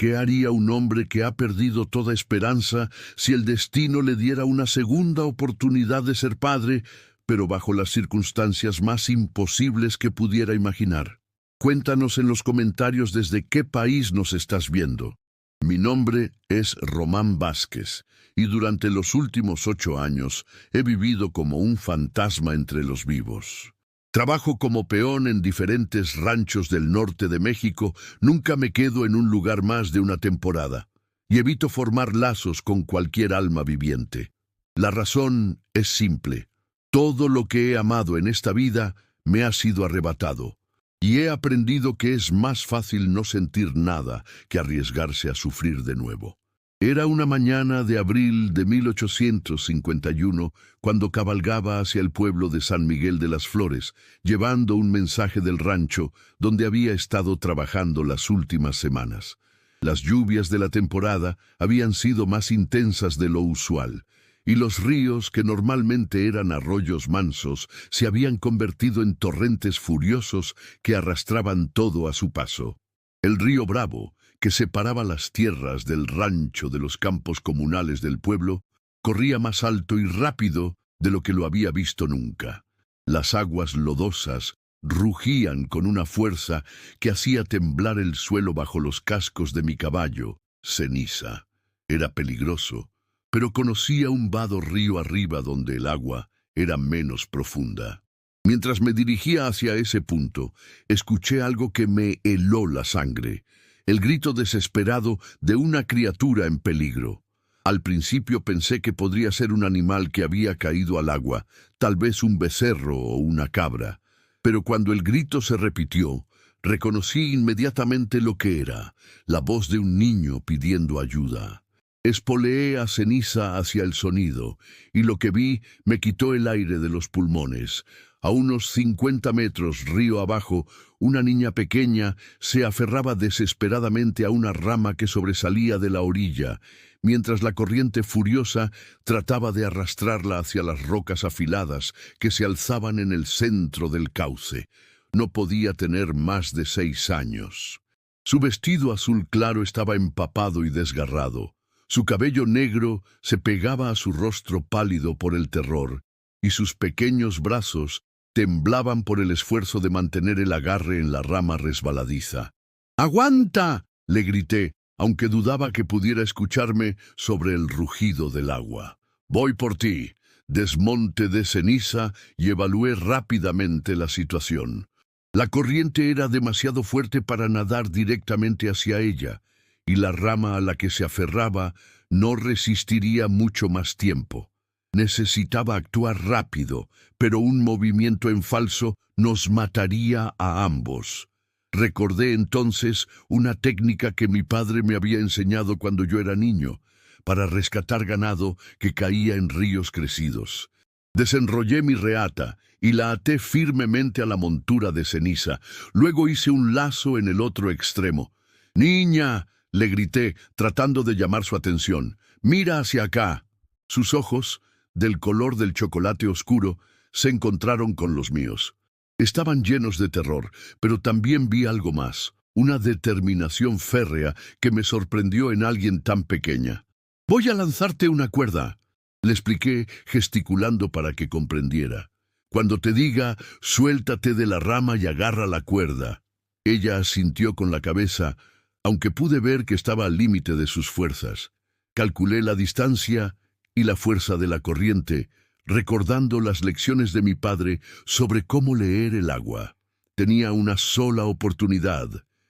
¿Qué haría un hombre que ha perdido toda esperanza si el destino le diera una segunda oportunidad de ser padre, pero bajo las circunstancias más imposibles que pudiera imaginar? Cuéntanos en los comentarios desde qué país nos estás viendo. Mi nombre es Román Vázquez, y durante los últimos 8 años he vivido como un fantasma entre los vivos. Trabajo como peón en diferentes ranchos del norte de México, nunca me quedo en un lugar más de una temporada, y evito formar lazos con cualquier alma viviente. La razón es simple. Todo lo que he amado en esta vida me ha sido arrebatado, y he aprendido que es más fácil no sentir nada que arriesgarse a sufrir de nuevo. Era una mañana de abril de 1851 cuando cabalgaba hacia el pueblo de San Miguel de las Flores, llevando un mensaje del rancho donde había estado trabajando las últimas semanas. Las lluvias de la temporada habían sido más intensas de lo usual, y los ríos, que normalmente eran arroyos mansos, se habían convertido en torrentes furiosos que arrastraban todo a su paso. El río Bravo, que separaba las tierras del rancho de los campos comunales del pueblo, corría más alto y rápido de lo que lo había visto nunca. Las aguas lodosas rugían con una fuerza que hacía temblar el suelo bajo los cascos de mi caballo, Ceniza. Era peligroso, pero conocía un vado río arriba donde el agua era menos profunda. Mientras me dirigía hacia ese punto, escuché algo que me heló la sangre. El grito desesperado de una criatura en peligro. Al principio pensé que podría ser un animal que había caído al agua, tal vez un becerro o una cabra. Pero cuando el grito se repitió, reconocí inmediatamente lo que era, la voz de un niño pidiendo ayuda. Espoleé a Ceniza hacia el sonido, y lo que vi me quitó el aire de los pulmones. A unos 50 metros río abajo, una niña pequeña se aferraba desesperadamente a una rama que sobresalía de la orilla, mientras la corriente furiosa trataba de arrastrarla hacia las rocas afiladas que se alzaban en el centro del cauce. No podía tener más de 6 años. Su vestido azul claro estaba empapado y desgarrado. Su cabello negro se pegaba a su rostro pálido por el terror, y sus pequeños brazos temblaban por el esfuerzo de mantener el agarre en la rama resbaladiza. ¡Aguanta!, le grité, aunque dudaba que pudiera escucharme sobre el rugido del agua. «Voy por ti». Desmonté de Ceniza y evalué rápidamente la situación. La corriente era demasiado fuerte para nadar directamente hacia ella, y la rama a la que se aferraba no resistiría mucho más tiempo. Necesitaba actuar rápido, pero un movimiento en falso nos mataría a ambos. Recordé entonces una técnica que mi padre me había enseñado cuando yo era niño, para rescatar ganado que caía en ríos crecidos. Desenrollé mi reata y la até firmemente a la montura de Ceniza. Luego hice un lazo en el otro extremo. «¡Niña!», le grité, tratando de llamar su atención. «¡Mira hacia acá!». Sus ojos, del color del chocolate oscuro, se encontraron con los míos. Estaban llenos de terror, pero también vi algo más, una determinación férrea que me sorprendió en alguien tan pequeña. «Voy a lanzarte una cuerda», le expliqué, gesticulando para que comprendiera. «Cuando te diga, suéltate de la rama y agarra la cuerda». Ella asintió con la cabeza, aunque pude ver que estaba al límite de sus fuerzas. Calculé la distancia y la fuerza de la corriente, recordando las lecciones de mi padre sobre cómo leer el agua. Tenía una sola oportunidad.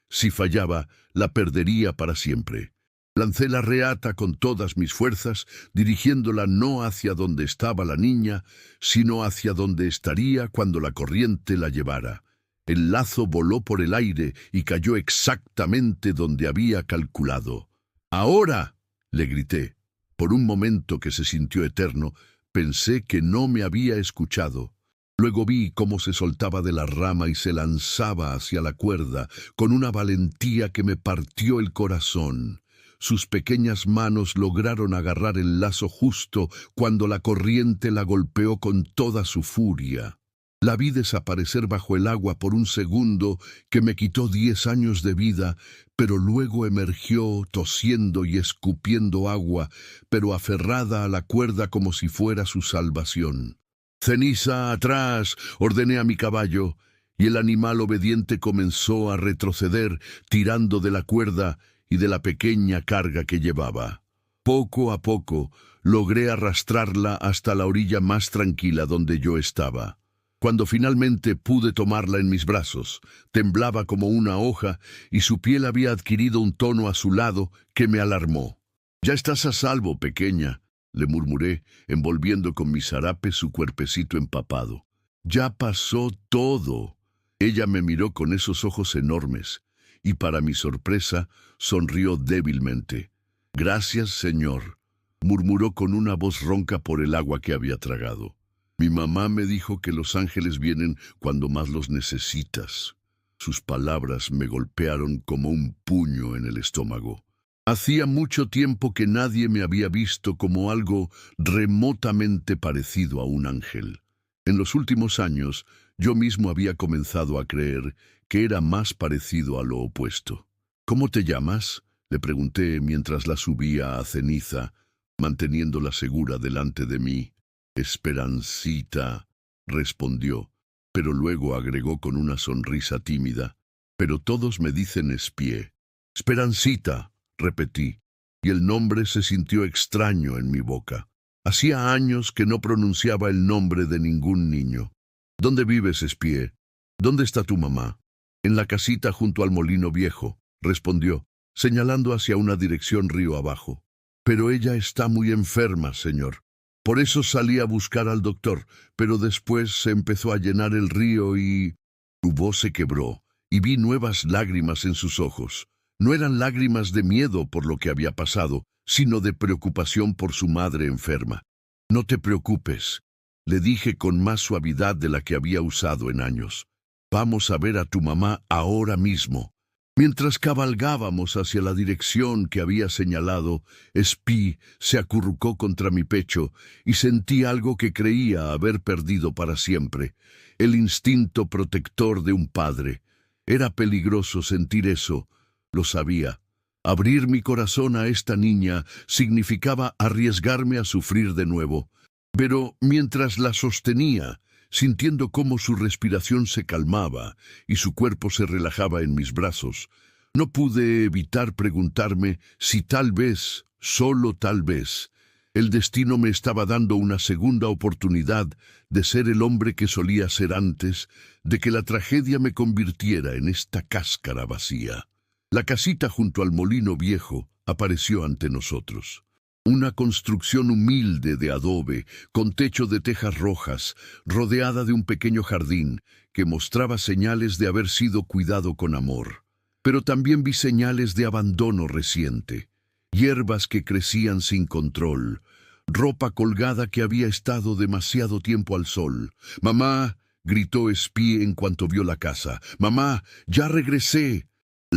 Si fallaba, la perdería para siempre. Lancé la reata con todas mis fuerzas, dirigiéndola no hacia donde estaba la niña, sino hacia donde estaría cuando la corriente la llevara. El lazo voló por el aire y cayó exactamente donde había calculado. «¡Ahora!», le grité. Por un momento que se sintió eterno, pensé que no me había escuchado. Luego vi cómo se soltaba de la rama y se lanzaba hacia la cuerda, con una valentía que me partió el corazón. Sus pequeñas manos lograron agarrar el lazo justo cuando la corriente la golpeó con toda su furia. La vi desaparecer bajo el agua por un segundo que me quitó 10 años de vida, pero luego emergió tosiendo y escupiendo agua, pero aferrada a la cuerda como si fuera su salvación. «Ceniza, atrás», ordené a mi caballo, y el animal obediente comenzó a retroceder, tirando de la cuerda y de la pequeña carga que llevaba. Poco a poco logré arrastrarla hasta la orilla más tranquila donde yo estaba. Cuando finalmente pude tomarla en mis brazos, temblaba como una hoja y su piel había adquirido un tono azulado que me alarmó. «Ya estás a salvo, pequeña», le murmuré, envolviendo con mi zarape su cuerpecito empapado. «Ya pasó todo». Ella me miró con esos ojos enormes y, para mi sorpresa, sonrió débilmente. «Gracias, señor», murmuró con una voz ronca por el agua que había tragado. «Mi mamá me dijo que los ángeles vienen cuando más los necesitas». Sus palabras me golpearon como un puño en el estómago. Hacía mucho tiempo que nadie me había visto como algo remotamente parecido a un ángel. En los últimos años, yo mismo había comenzado a creer que era más parecido a lo opuesto. «¿Cómo te llamas?», le pregunté mientras la subía a ceniza, manteniéndola segura delante de mí. «Esperancita», respondió, pero luego agregó con una sonrisa tímida, «pero todos me dicen Espie». «Esperancita», repetí, y el nombre se sintió extraño en mi boca. Hacía años que no pronunciaba el nombre de ningún niño. «¿Dónde vives, Espie? ¿Dónde está tu mamá?» «En la casita junto al molino viejo», respondió, señalando hacia una dirección río abajo. «Pero ella está muy enferma, señor. Por eso salí a buscar al doctor, pero después se empezó a llenar el río y...». Su voz se quebró, y vi nuevas lágrimas en sus ojos. No eran lágrimas de miedo por lo que había pasado, sino de preocupación por su madre enferma. «No te preocupes», le dije con más suavidad de la que había usado en años. «Vamos a ver a tu mamá ahora mismo». Mientras cabalgábamos hacia la dirección que había señalado, Espie se acurrucó contra mi pecho y sentí algo que creía haber perdido para siempre, el instinto protector de un padre. Era peligroso sentir eso, lo sabía. Abrir mi corazón a esta niña significaba arriesgarme a sufrir de nuevo. Pero mientras la sostenía, sintiendo cómo su respiración se calmaba y su cuerpo se relajaba en mis brazos, no pude evitar preguntarme si tal vez, solo tal vez, el destino me estaba dando una segunda oportunidad de ser el hombre que solía ser antes, de que la tragedia me convirtiera en esta cáscara vacía. La casita junto al molino viejo apareció ante nosotros. Una construcción humilde de adobe, con techo de tejas rojas, rodeada de un pequeño jardín que mostraba señales de haber sido cuidado con amor. Pero también vi señales de abandono reciente, hierbas que crecían sin control, ropa colgada que había estado demasiado tiempo al sol. «Mamá», gritó Espie en cuanto vio la casa. «Mamá, ya regresé».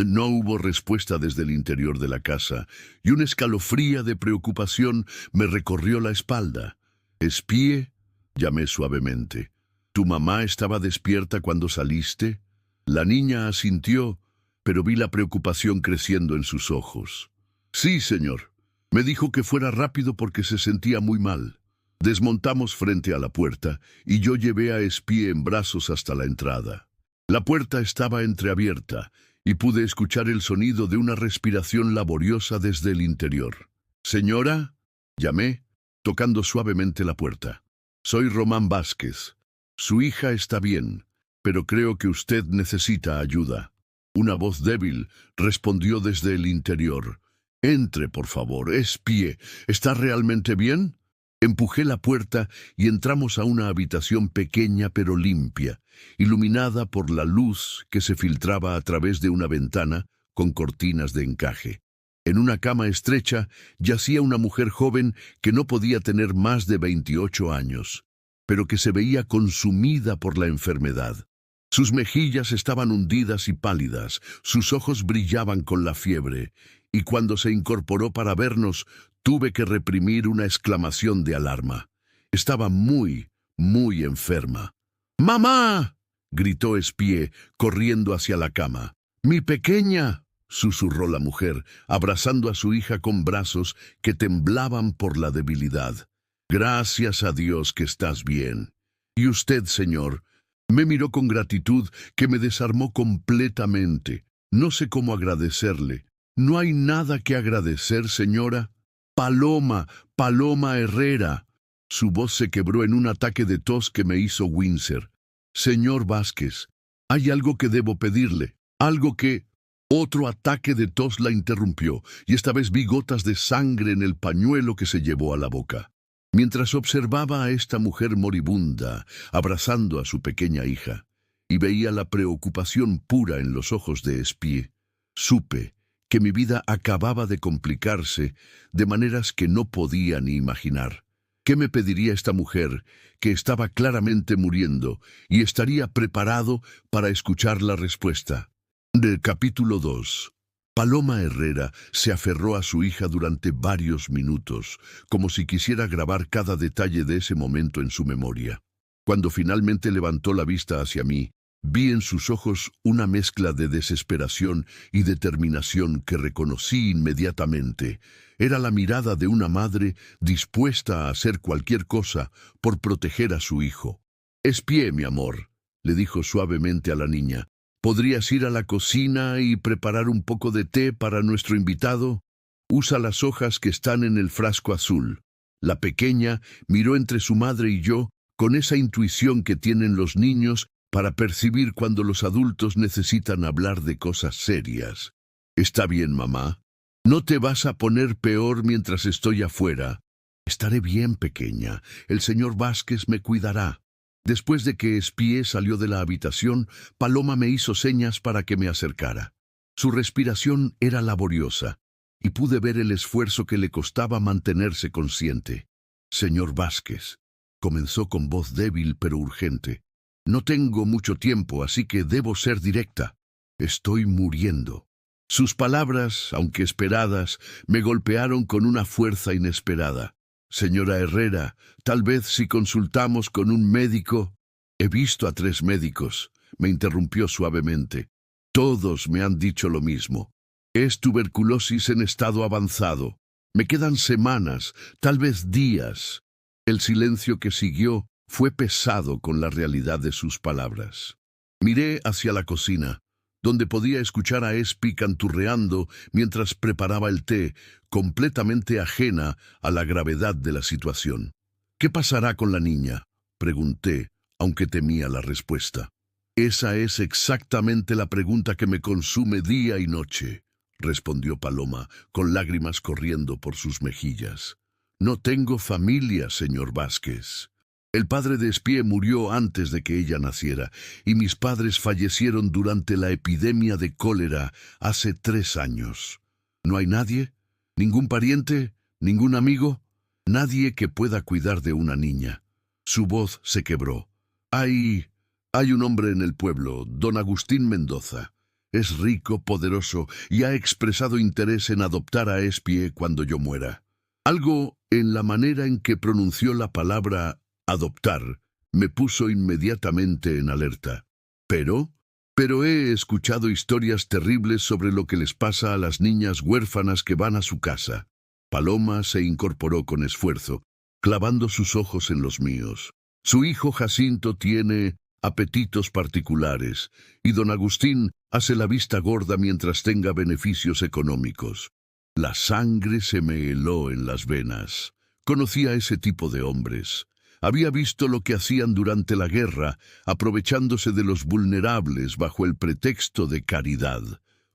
No hubo respuesta desde el interior de la casa, y un escalofrío de preocupación me recorrió la espalda. «Espie», llamé suavemente. «¿Tu mamá estaba despierta cuando saliste?» La niña asintió, pero vi la preocupación creciendo en sus ojos. «Sí, señor. Me dijo que fuera rápido porque se sentía muy mal». Desmontamos frente a la puerta, y yo llevé a Espie en brazos hasta la entrada. La puerta estaba entreabierta, y pude escuchar el sonido de una respiración laboriosa desde el interior. «Señora», llamé, tocando suavemente la puerta. «Soy Román Vázquez. Su hija está bien, pero creo que usted necesita ayuda». Una voz débil respondió desde el interior. «Entre, por favor, Espie. ¿Está realmente bien?» Empujé la puerta y entramos a una habitación pequeña pero limpia, iluminada por la luz que se filtraba a través de una ventana con cortinas de encaje. En una cama estrecha yacía una mujer joven que no podía tener más de 28 años, pero que se veía consumida por la enfermedad. Sus mejillas estaban hundidas y pálidas, sus ojos brillaban con la fiebre, y cuando se incorporó para vernos, tuve que reprimir una exclamación de alarma. Estaba muy, muy enferma. ¡Mamá!, gritó Espie, corriendo hacia la cama. ¡Mi pequeña!, susurró la mujer, abrazando a su hija con brazos que temblaban por la debilidad. Gracias a Dios que estás bien. ¿Y usted, señor? Me miró con gratitud que me desarmó completamente. No sé cómo agradecerle. No hay nada que agradecer, señora. Paloma, Paloma Herrera. Su voz se quebró en un ataque de tos que me hizo Windsor. Señor Vázquez, hay algo que debo pedirle, algo que... Otro ataque de tos la interrumpió, y esta vez vi gotas de sangre en el pañuelo que se llevó a la boca. Mientras observaba a esta mujer moribunda, abrazando a su pequeña hija, y veía la preocupación pura en los ojos de Espie, supe que mi vida acababa de complicarse de maneras que no podía ni imaginar. ¿Qué me pediría esta mujer, que estaba claramente muriendo, y estaría preparado para escuchar la respuesta? Del capítulo 2. Paloma Herrera se aferró a su hija durante varios minutos, como si quisiera grabar cada detalle de ese momento en su memoria. Cuando finalmente levantó la vista hacia mí, vi en sus ojos una mezcla de desesperación y determinación que reconocí inmediatamente. Era la mirada de una madre dispuesta a hacer cualquier cosa por proteger a su hijo. «Espie, mi amor», le dijo suavemente a la niña. ¿Podrías ir a la cocina y preparar un poco de té para nuestro invitado? Usa las hojas que están en el frasco azul. La pequeña miró entre su madre y yo con esa intuición que tienen los niños para percibir cuando los adultos necesitan hablar de cosas serias. Está bien, mamá. No te vas a poner peor mientras estoy afuera. Estaré bien, pequeña. El señor Vázquez me cuidará. Después de que Espie salió de la habitación, Paloma me hizo señas para que me acercara. Su respiración era laboriosa, y pude ver el esfuerzo que le costaba mantenerse consciente. «Señor Vázquez», comenzó con voz débil pero urgente, «no tengo mucho tiempo, así que debo ser directa. Estoy muriendo». Sus palabras, aunque esperadas, me golpearon con una fuerza inesperada. «Señora Herrera, tal vez si consultamos con un médico...» «He visto a 3 médicos», me interrumpió suavemente. «Todos me han dicho lo mismo. Es tuberculosis en estado avanzado. Me quedan semanas, tal vez días». El silencio que siguió fue pesado con la realidad de sus palabras. Miré hacia la cocina, donde podía escuchar a Espi canturreando mientras preparaba el té, completamente ajena a la gravedad de la situación. «¿Qué pasará con la niña?», pregunté, aunque temía la respuesta. «Esa es exactamente la pregunta que me consume día y noche», respondió Paloma, con lágrimas corriendo por sus mejillas. «No tengo familia, señor Vázquez. El padre de Espie murió antes de que ella naciera, y mis padres fallecieron durante la epidemia de cólera hace 3 años. ¿No hay nadie? ¿Ningún pariente? ¿Ningún amigo? Nadie que pueda cuidar de una niña». Su voz se quebró. Hay un hombre en el pueblo, don Agustín Mendoza. Es rico, poderoso, y ha expresado interés en adoptar a Espie cuando yo muera». Algo en la manera en que pronunció la palabra «adoptar» me puso inmediatamente en alerta. Pero he escuchado historias terribles sobre lo que les pasa a las niñas huérfanas que van a su casa. Paloma se incorporó con esfuerzo, clavando sus ojos en los míos. Su hijo Jacinto tiene apetitos particulares, y don Agustín hace la vista gorda mientras tenga beneficios económicos. La sangre se me heló en las venas. Conocía a ese tipo de hombres. Había visto lo que hacían durante la guerra, aprovechándose de los vulnerables bajo el pretexto de caridad.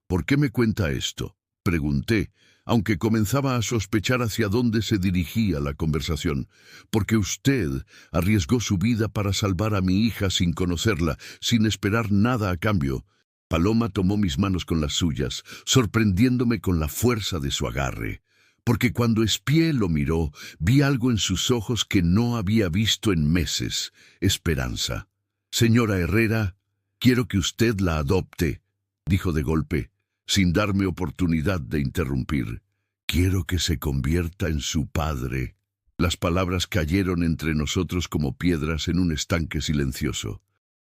«¿Por qué me cuenta esto?», pregunté, aunque comenzaba a sospechar hacia dónde se dirigía la conversación. «Porque usted arriesgó su vida para salvar a mi hija sin conocerla, sin esperar nada a cambio». Paloma tomó mis manos con las suyas, sorprendiéndome con la fuerza de su agarre. Porque cuando Espie lo miró, vi algo en sus ojos que no había visto en meses: esperanza. «Señora Herrera, quiero que usted la adopte», dijo de golpe, sin darme oportunidad de interrumpir. «Quiero que se convierta en su padre». Las palabras cayeron entre nosotros como piedras en un estanque silencioso.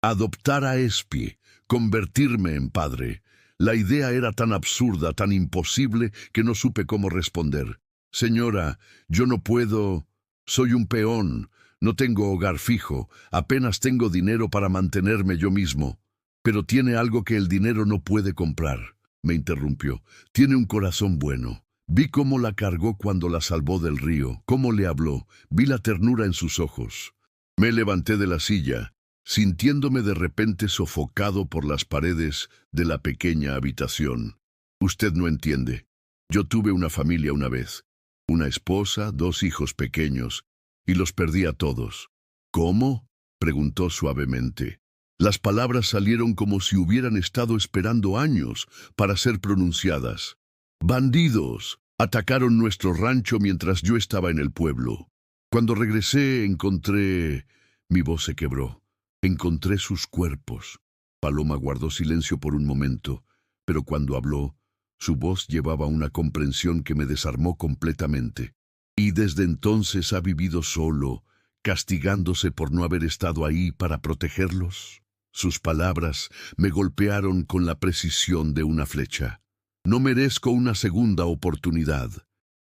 Adoptar a Espie, convertirme en padre. La idea era tan absurda, tan imposible, que no supe cómo responder. Señora, yo no puedo. Soy un peón. No tengo hogar fijo. Apenas tengo dinero para mantenerme yo mismo. Pero tiene algo que el dinero no puede comprar, me interrumpió. Tiene un corazón bueno. Vi cómo la cargó cuando la salvó del río, cómo le habló. Vi la ternura en sus ojos. Me levanté de la silla, sintiéndome de repente sofocado por las paredes de la pequeña habitación. Usted no entiende. Yo tuve una familia una vez. Una esposa, 2 hijos pequeños, y los perdí a todos. ¿Cómo?, preguntó suavemente. Las palabras salieron como si hubieran estado esperando años para ser pronunciadas. Bandidos atacaron nuestro rancho mientras yo estaba en el pueblo. Cuando regresé encontré... Mi voz se quebró. Encontré sus cuerpos. Paloma guardó silencio por un momento, pero cuando habló, su voz llevaba una comprensión que me desarmó completamente. Y desde entonces ha vivido solo, castigándose por no haber estado ahí para protegerlos. Sus palabras me golpearon con la precisión de una flecha. No merezco una segunda oportunidad.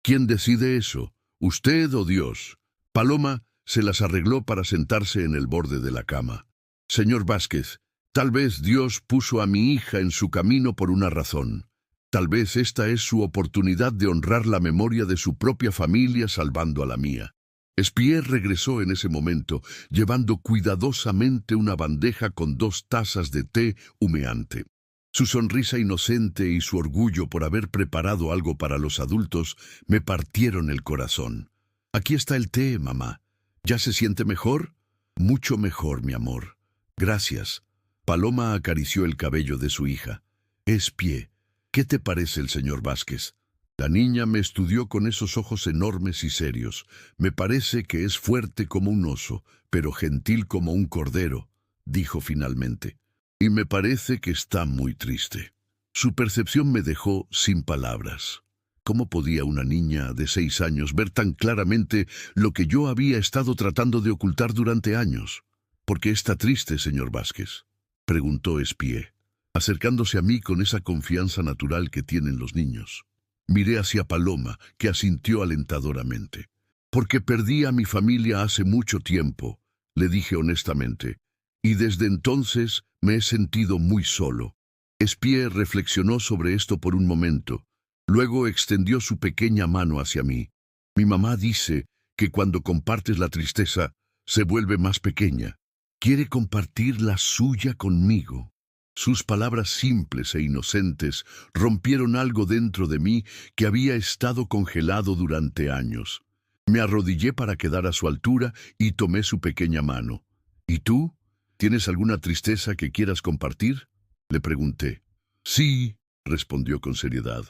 ¿Quién decide eso? ¿Usted o Dios? Paloma se las arregló para sentarse en el borde de la cama. Señor Vázquez, tal vez Dios puso a mi hija en su camino por una razón. Tal vez esta es su oportunidad de honrar la memoria de su propia familia salvando a la mía. Espie regresó en ese momento, llevando cuidadosamente una bandeja con 2 tazas de té humeante. Su sonrisa inocente y su orgullo por haber preparado algo para los adultos me partieron el corazón. Aquí está el té, mamá. ¿Ya se siente mejor? Mucho mejor, mi amor. Gracias. Paloma acarició el cabello de su hija. Espie, ¿qué te parece el señor Vázquez? La niña me estudió con esos ojos enormes y serios. Me parece que es fuerte como un oso, pero gentil como un cordero, dijo finalmente. Y me parece que está muy triste. Su percepción me dejó sin palabras. ¿Cómo podía una niña de 6 años ver tan claramente lo que yo había estado tratando de ocultar durante años? ¿Por qué está triste, señor Vázquez?, preguntó Espie, acercándose a mí con esa confianza natural que tienen los niños. Miré hacia Paloma, que asintió alentadoramente. Porque perdí a mi familia hace mucho tiempo, le dije honestamente, y desde entonces me he sentido muy solo. Espie reflexionó sobre esto por un momento. Luego extendió su pequeña mano hacia mí. Mi mamá dice que cuando compartes la tristeza, se vuelve más pequeña. Quiere compartir la suya conmigo. Sus palabras simples e inocentes rompieron algo dentro de mí que había estado congelado durante años. Me arrodillé para quedar a su altura y tomé su pequeña mano. ¿Y tú? ¿Tienes alguna tristeza que quieras compartir?, le pregunté. Sí, respondió con seriedad.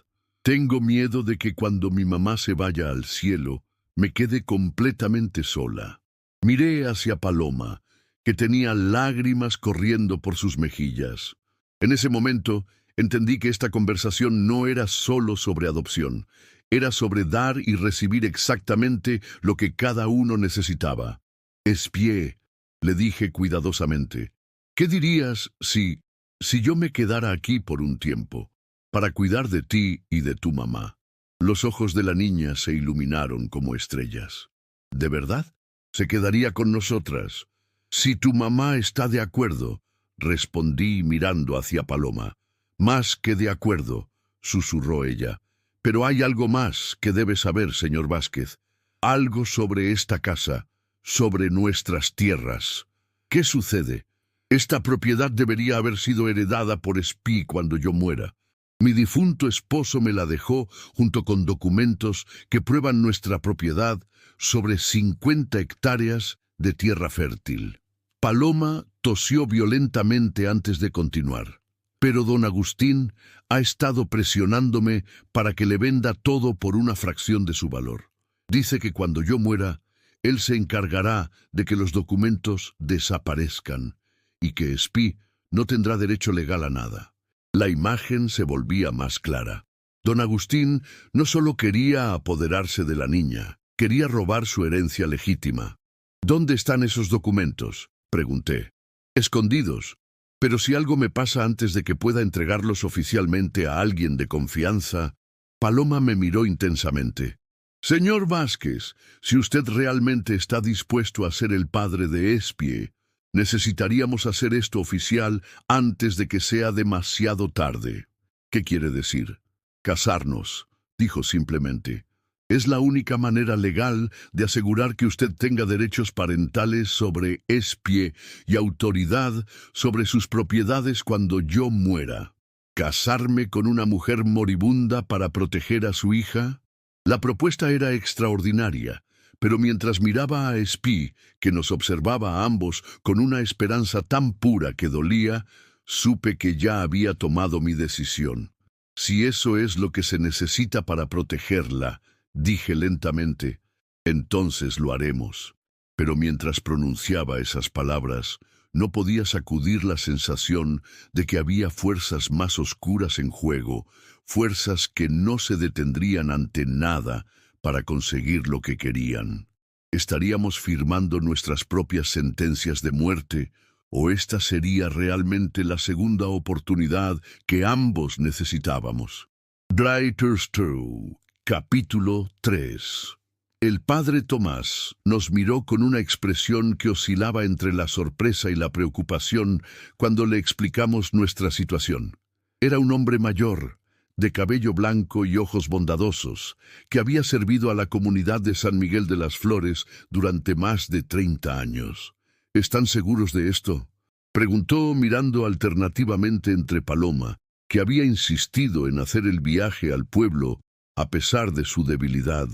Tengo miedo de que cuando mi mamá se vaya al cielo, me quede completamente sola. Miré hacia Paloma, que tenía lágrimas corriendo por sus mejillas. En ese momento, entendí que esta conversación no era solo sobre adopción, era sobre dar y recibir exactamente lo que cada uno necesitaba. Espie, le dije cuidadosamente, ¿qué dirías si yo me quedara aquí por un tiempo, para cuidar de ti y de tu mamá? Los ojos de la niña se iluminaron como estrellas. ¿De verdad? ¿Se quedaría con nosotras? Si tu mamá está de acuerdo, respondí mirando hacia Paloma. Más que de acuerdo, susurró ella. Pero hay algo más que debe saber, señor Vázquez. Algo sobre esta casa, sobre nuestras tierras. ¿Qué sucede? Esta propiedad debería haber sido heredada por Espie cuando yo muera. Mi difunto esposo me la dejó junto con documentos que prueban nuestra propiedad sobre 50 hectáreas de tierra fértil. Paloma tosió violentamente antes de continuar. Pero don Agustín ha estado presionándome para que le venda todo por una fracción de su valor. Dice que cuando yo muera, él se encargará de que los documentos desaparezcan y que Espie no tendrá derecho legal a nada. La imagen se volvía más clara. Don Agustín no solo quería apoderarse de la niña, quería robar su herencia legítima. ¿Dónde están esos documentos?, pregunté. escondidos. Pero si algo me pasa antes de que pueda entregarlos oficialmente a alguien de confianza... Paloma me miró intensamente. Señor Vázquez, si usted realmente está dispuesto a ser el padre de Espie, necesitaríamos hacer esto oficial antes de que sea demasiado tarde. ¿Qué quiere decir? Casarnos, dijo simplemente. Es la única manera legal de asegurar que usted tenga derechos parentales sobre Espie y autoridad sobre sus propiedades cuando yo muera. ¿Casarme con una mujer moribunda para proteger a su hija? La propuesta era extraordinaria, pero mientras miraba a Espie, que nos observaba a ambos con una esperanza tan pura que dolía, supe que ya había tomado mi decisión. Si eso es lo que se necesita para protegerla, dije lentamente, entonces lo haremos. Pero mientras pronunciaba esas palabras, no podía sacudir la sensación de que había fuerzas más oscuras en juego, fuerzas que no se detendrían ante nada para conseguir lo que querían. ¿Estaríamos firmando nuestras propias sentencias de muerte, o esta sería realmente la segunda oportunidad que ambos necesitábamos? Writer's True, capítulo 3. El padre Tomás nos miró con una expresión que oscilaba entre la sorpresa y la preocupación cuando le explicamos nuestra situación. Era un hombre mayor, de cabello blanco y ojos bondadosos, que había servido a la comunidad de San Miguel de las Flores durante más de 30 años. ¿Están seguros de esto?, preguntó mirando alternativamente entre Paloma, que había insistido en hacer el viaje al pueblo a pesar de su debilidad,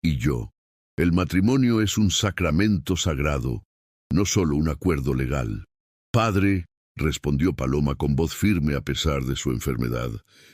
y yo. El matrimonio es un sacramento sagrado, no solo un acuerdo legal. Padre, respondió Paloma con voz firme a pesar de su enfermedad,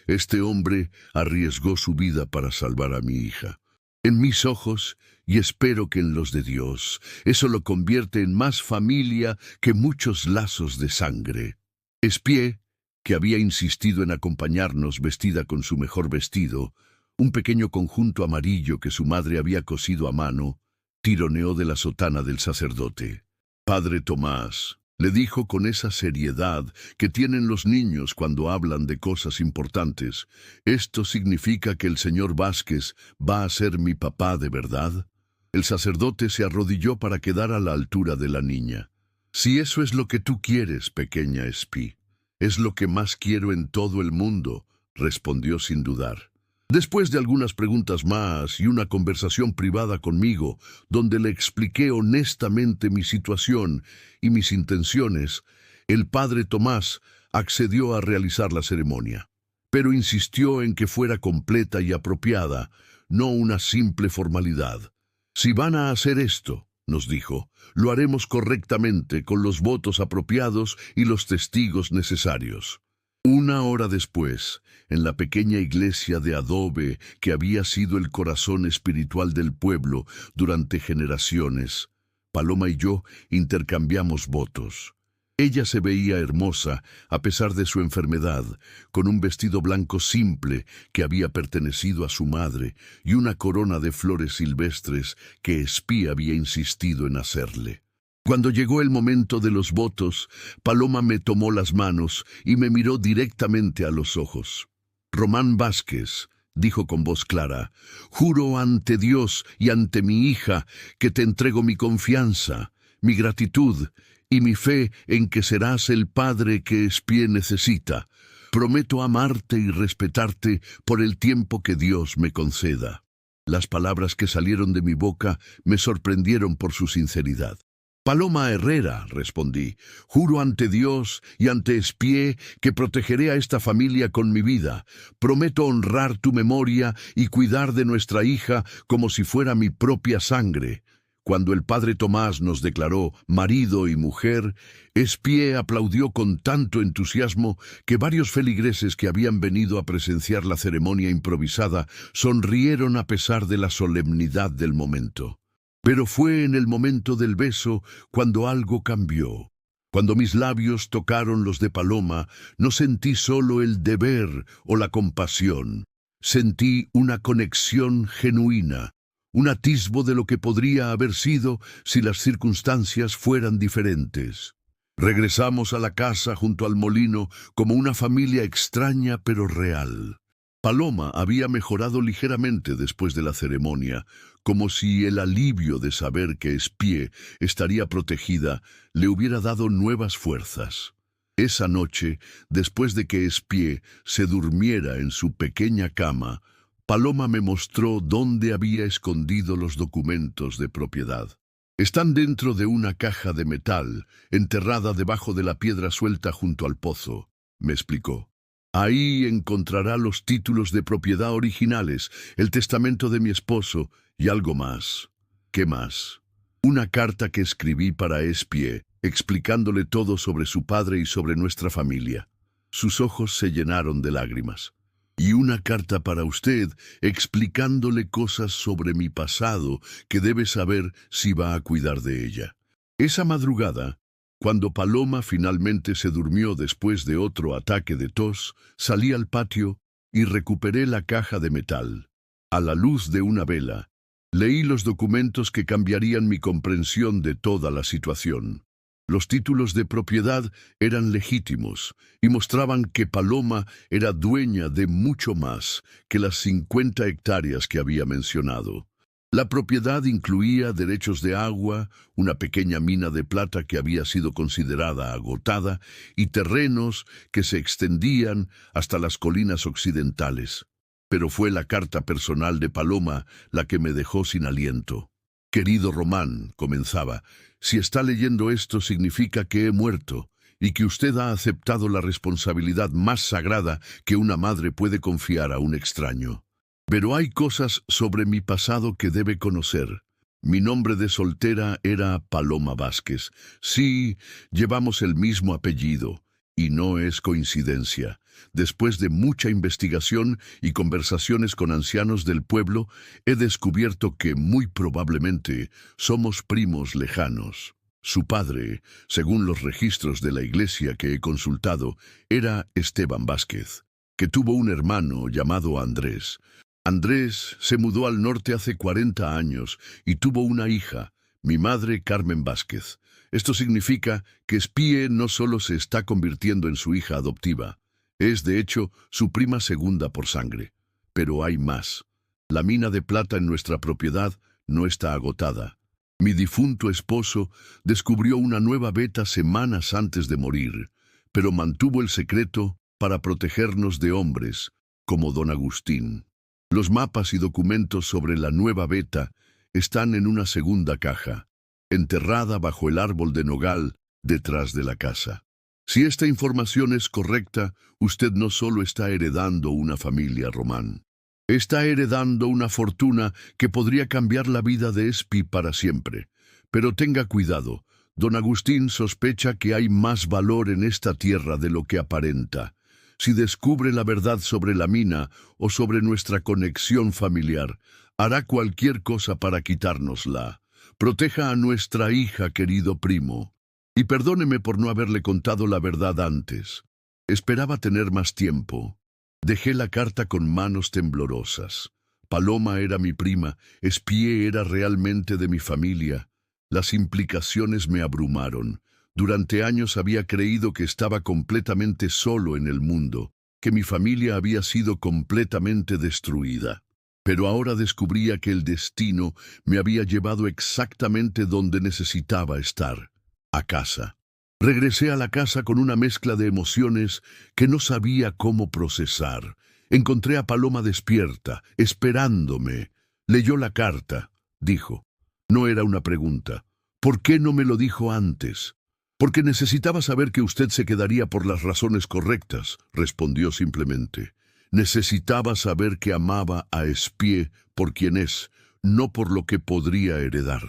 este hombre arriesgó su vida para salvar a mi hija. En mis ojos, y espero que en los de Dios, eso lo convierte en más familia que muchos lazos de sangre. Espie, que había insistido en acompañarnos vestida con su mejor vestido, un pequeño conjunto amarillo que su madre había cosido a mano, tironeó de la sotana del sacerdote. Padre Tomás, le dijo con esa seriedad que tienen los niños cuando hablan de cosas importantes, ¿esto significa que el señor Vázquez va a ser mi papá de verdad? El sacerdote se arrodilló para quedar a la altura de la niña. Si eso es lo que tú quieres, pequeña Espie, es lo que más quiero en todo el mundo, respondió sin dudar. Después de algunas preguntas más y una conversación privada conmigo, donde le expliqué honestamente mi situación y mis intenciones, el padre Tomás accedió a realizar la ceremonia, pero insistió en que fuera completa y apropiada, no una simple formalidad. Si van a hacer esto, nos dijo, lo haremos correctamente con los votos apropiados y los testigos necesarios. Una hora después, en la pequeña iglesia de adobe que había sido el corazón espiritual del pueblo durante generaciones, Paloma y yo intercambiamos votos. Ella se veía hermosa, a pesar de su enfermedad, con un vestido blanco simple que había pertenecido a su madre y una corona de flores silvestres que Espie había insistido en hacerle. Cuando llegó el momento de los votos, Paloma me tomó las manos y me miró directamente a los ojos. Román Vázquez, dijo con voz clara, juro ante Dios y ante mi hija que te entrego mi confianza, mi gratitud y mi fe en que serás el padre que Espie necesita. Prometo amarte y respetarte por el tiempo que Dios me conceda. Las palabras que salieron de mi boca me sorprendieron por su sinceridad. Paloma Herrera, respondí, juro ante Dios y ante Espie que protegeré a esta familia con mi vida. Prometo honrar tu memoria y cuidar de nuestra hija como si fuera mi propia sangre. Cuando el padre Tomás nos declaró marido y mujer, Espie aplaudió con tanto entusiasmo que varios feligreses que habían venido a presenciar la ceremonia improvisada sonrieron a pesar de la solemnidad del momento. Pero fue en el momento del beso cuando algo cambió. Cuando mis labios tocaron los de Paloma, no sentí solo el deber o la compasión. Sentí una conexión genuina, un atisbo de lo que podría haber sido si las circunstancias fueran diferentes. Regresamos a la casa junto al molino como una familia extraña pero real. Paloma había mejorado ligeramente después de la ceremonia, como si el alivio de saber que Espie estaría protegida le hubiera dado nuevas fuerzas. Esa noche, después de que Espie se durmiera en su pequeña cama, Paloma me mostró dónde había escondido los documentos de propiedad. Están dentro de una caja de metal, enterrada debajo de la piedra suelta junto al pozo, me explicó. Ahí encontrará los títulos de propiedad originales, el testamento de mi esposo y algo más. ¿Qué más? Una carta que escribí para Espie, explicándole todo sobre su padre y sobre nuestra familia. Sus ojos se llenaron de lágrimas. Y una carta para usted, explicándole cosas sobre mi pasado que debe saber si va a cuidar de ella. Esa madrugada, cuando Paloma finalmente se durmió después de otro ataque de tos, salí al patio y recuperé la caja de metal. A la luz de una vela, leí los documentos que cambiarían mi comprensión de toda la situación. Los títulos de propiedad eran legítimos y mostraban que Paloma era dueña de mucho más que las 50 hectáreas que había mencionado. La propiedad incluía derechos de agua, una pequeña mina de plata que había sido considerada agotada y terrenos que se extendían hasta las colinas occidentales. Pero fue la carta personal de Paloma la que me dejó sin aliento. «Querido Román», comenzaba, «si está leyendo esto significa que he muerto y que usted ha aceptado la responsabilidad más sagrada que una madre puede confiar a un extraño. Pero hay cosas sobre mi pasado que debe conocer. Mi nombre de soltera era Paloma Vázquez. Sí, llevamos el mismo apellido, y no es coincidencia. Después de mucha investigación y conversaciones con ancianos del pueblo, he descubierto que muy probablemente somos primos lejanos. Su padre, según los registros de la iglesia que he consultado, era Esteban Vázquez, que tuvo un hermano llamado Andrés. Andrés se mudó al norte hace 40 años y tuvo una hija, mi madre Carmen Vázquez. Esto significa que Espie no solo se está convirtiendo en su hija adoptiva, es de hecho su prima segunda por sangre. Pero hay más. La mina de plata en nuestra propiedad no está agotada. Mi difunto esposo descubrió una nueva veta semanas antes de morir, pero mantuvo el secreto para protegernos de hombres como don Agustín. Los mapas y documentos sobre la nueva veta están en una segunda caja, enterrada bajo el árbol de nogal detrás de la casa. Si esta información es correcta, usted no solo está heredando una familia, Román. Está heredando una fortuna que podría cambiar la vida de Espi para siempre. Pero tenga cuidado, don Agustín sospecha que hay más valor en esta tierra de lo que aparenta. Si descubre la verdad sobre la mina o sobre nuestra conexión familiar, hará cualquier cosa para quitárnosla. Proteja a nuestra hija, querido primo. Y perdóneme por no haberle contado la verdad antes. Esperaba tener más tiempo. Dejé la carta con manos temblorosas. Paloma era mi prima, Espie era realmente de mi familia. Las implicaciones me abrumaron. Durante años había creído que estaba completamente solo en el mundo, que mi familia había sido completamente destruida. Pero ahora descubría que el destino me había llevado exactamente donde necesitaba estar, a casa. Regresé a la casa con una mezcla de emociones que no sabía cómo procesar. Encontré a Paloma despierta, esperándome. Leyó la carta, dijo. No era una pregunta. ¿Por qué no me lo dijo antes? Porque necesitaba saber que usted se quedaría por las razones correctas, respondió simplemente. Necesitaba saber que amaba a Espie por quien es, no por lo que podría heredar.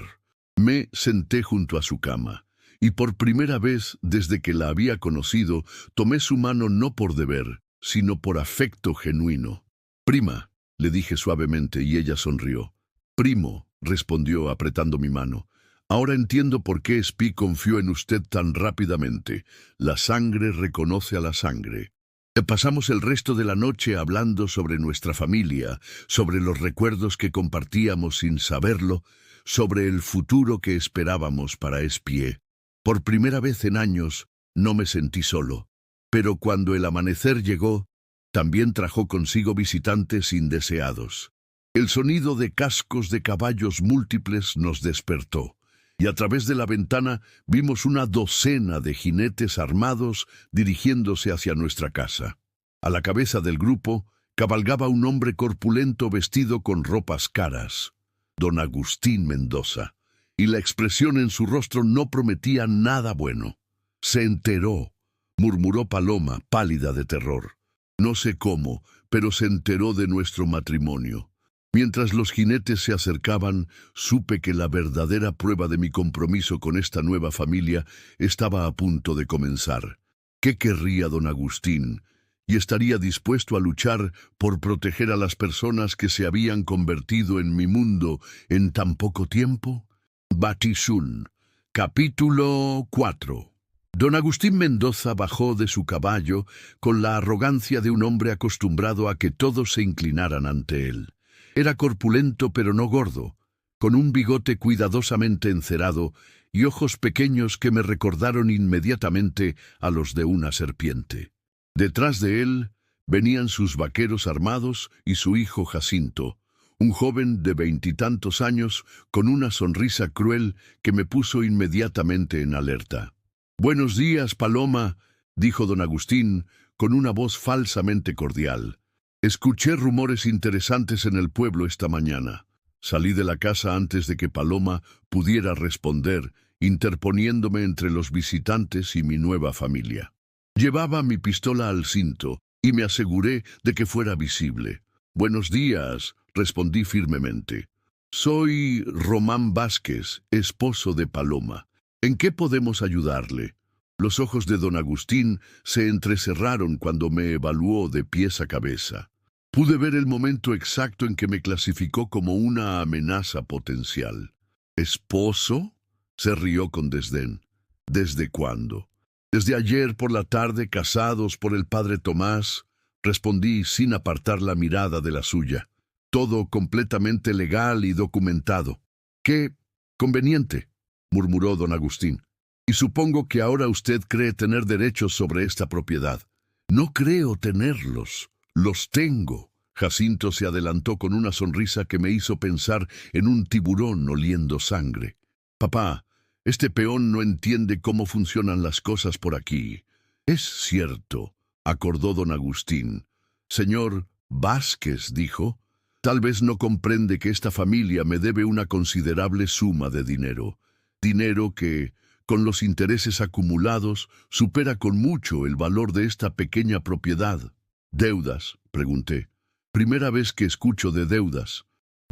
Me senté junto a su cama, y por primera vez desde que la había conocido, tomé su mano no por deber, sino por afecto genuino. «Prima», le dije suavemente y ella sonrió. «Primo», respondió apretando mi mano. «Ahora entiendo por qué Espie confió en usted tan rápidamente. La sangre reconoce a la sangre». Pasamos el resto de la noche hablando sobre nuestra familia, sobre los recuerdos que compartíamos sin saberlo, sobre el futuro que esperábamos para Espie. Por primera vez en años no me sentí solo, pero cuando el amanecer llegó, también trajo consigo visitantes indeseados. El sonido de cascos de caballos múltiples nos despertó, y a través de la ventana vimos una docena de jinetes armados dirigiéndose hacia nuestra casa. A la cabeza del grupo cabalgaba un hombre corpulento vestido con ropas caras, don Agustín Mendoza, y la expresión en su rostro no prometía nada bueno. Se enteró, murmuró Paloma, pálida de terror. No sé cómo, pero se enteró de nuestro matrimonio. Mientras los jinetes se acercaban, supe que la verdadera prueba de mi compromiso con esta nueva familia estaba a punto de comenzar. ¿Qué querría don Agustín? ¿Y estaría dispuesto a luchar por proteger a las personas que se habían convertido en mi mundo en tan poco tiempo? Batizún, capítulo 4. Don Agustín Mendoza bajó de su caballo con la arrogancia de un hombre acostumbrado a que todos se inclinaran ante él. Era corpulento pero no gordo, con un bigote cuidadosamente encerado y ojos pequeños que me recordaron inmediatamente a los de una serpiente. Detrás de él venían sus vaqueros armados y su hijo Jacinto, un joven de 20 y tantos años con una sonrisa cruel que me puso inmediatamente en alerta. «Buenos días, Paloma», dijo don Agustín con una voz falsamente cordial. «Escuché rumores interesantes en el pueblo esta mañana». Salí de la casa antes de que Paloma pudiera responder, interponiéndome entre los visitantes y mi nueva familia. Llevaba mi pistola al cinto y me aseguré de que fuera visible. «Buenos días», respondí firmemente. «Soy Román Vázquez, esposo de Paloma. ¿En qué podemos ayudarle?» Los ojos de don Agustín se entrecerraron cuando me evaluó de pies a cabeza. Pude ver el momento exacto en que me clasificó como una amenaza potencial. «¿Esposo?», se rió con desdén. «¿Desde cuándo?» «Desde ayer por la tarde, casados por el padre Tomás», respondí sin apartar la mirada de la suya. «Todo completamente legal y documentado». «Qué conveniente», murmuró don Agustín. «Y supongo que ahora usted cree tener derechos sobre esta propiedad». «No creo tenerlos. Los tengo». Jacinto se adelantó con una sonrisa que me hizo pensar en un tiburón oliendo sangre. «Papá, este peón no entiende cómo funcionan las cosas por aquí». «Es cierto», acordó don Agustín. «Señor Vázquez», dijo, «tal vez no comprende que esta familia me debe una considerable suma de dinero. Dinero que, con los intereses acumulados, supera con mucho el valor de esta pequeña propiedad». «¿Deudas?», pregunté. «Primera vez que escucho de deudas».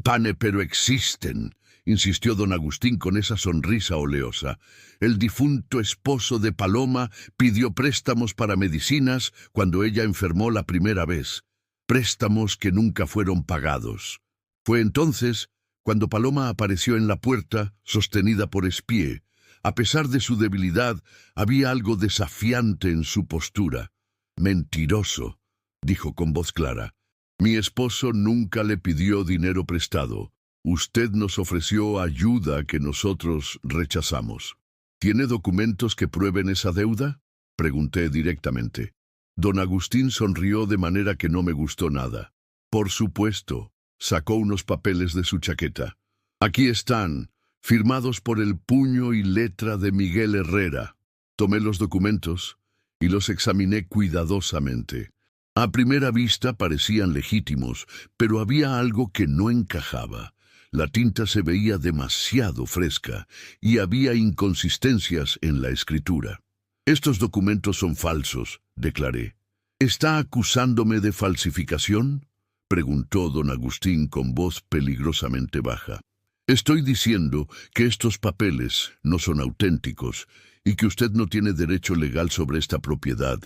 «Pane, pero existen», insistió don Agustín con esa sonrisa oleosa. «El difunto esposo de Paloma pidió préstamos para medicinas cuando ella enfermó la primera vez. Préstamos que nunca fueron pagados. Fue entonces cuando Paloma apareció en la puerta, sostenida por Espié. A pesar de su debilidad, había algo desafiante en su postura. «Mentiroso», dijo con voz clara. «Mi esposo nunca le pidió dinero prestado. Usted nos ofreció ayuda que nosotros rechazamos». «¿Tiene documentos que prueben esa deuda?», pregunté directamente. Don Agustín sonrió de manera que no me gustó nada. «Por supuesto», sacó unos papeles de su chaqueta. «Aquí están, firmados por el puño y letra de Miguel Herrera». Tomé los documentos y los examiné cuidadosamente. A primera vista parecían legítimos, pero había algo que no encajaba. La tinta se veía demasiado fresca y había inconsistencias en la escritura. «Estos documentos son falsos», declaré. «¿Está acusándome de falsificación?», preguntó don Agustín con voz peligrosamente baja. «Estoy diciendo que estos papeles no son auténticos y que usted no tiene derecho legal sobre esta propiedad».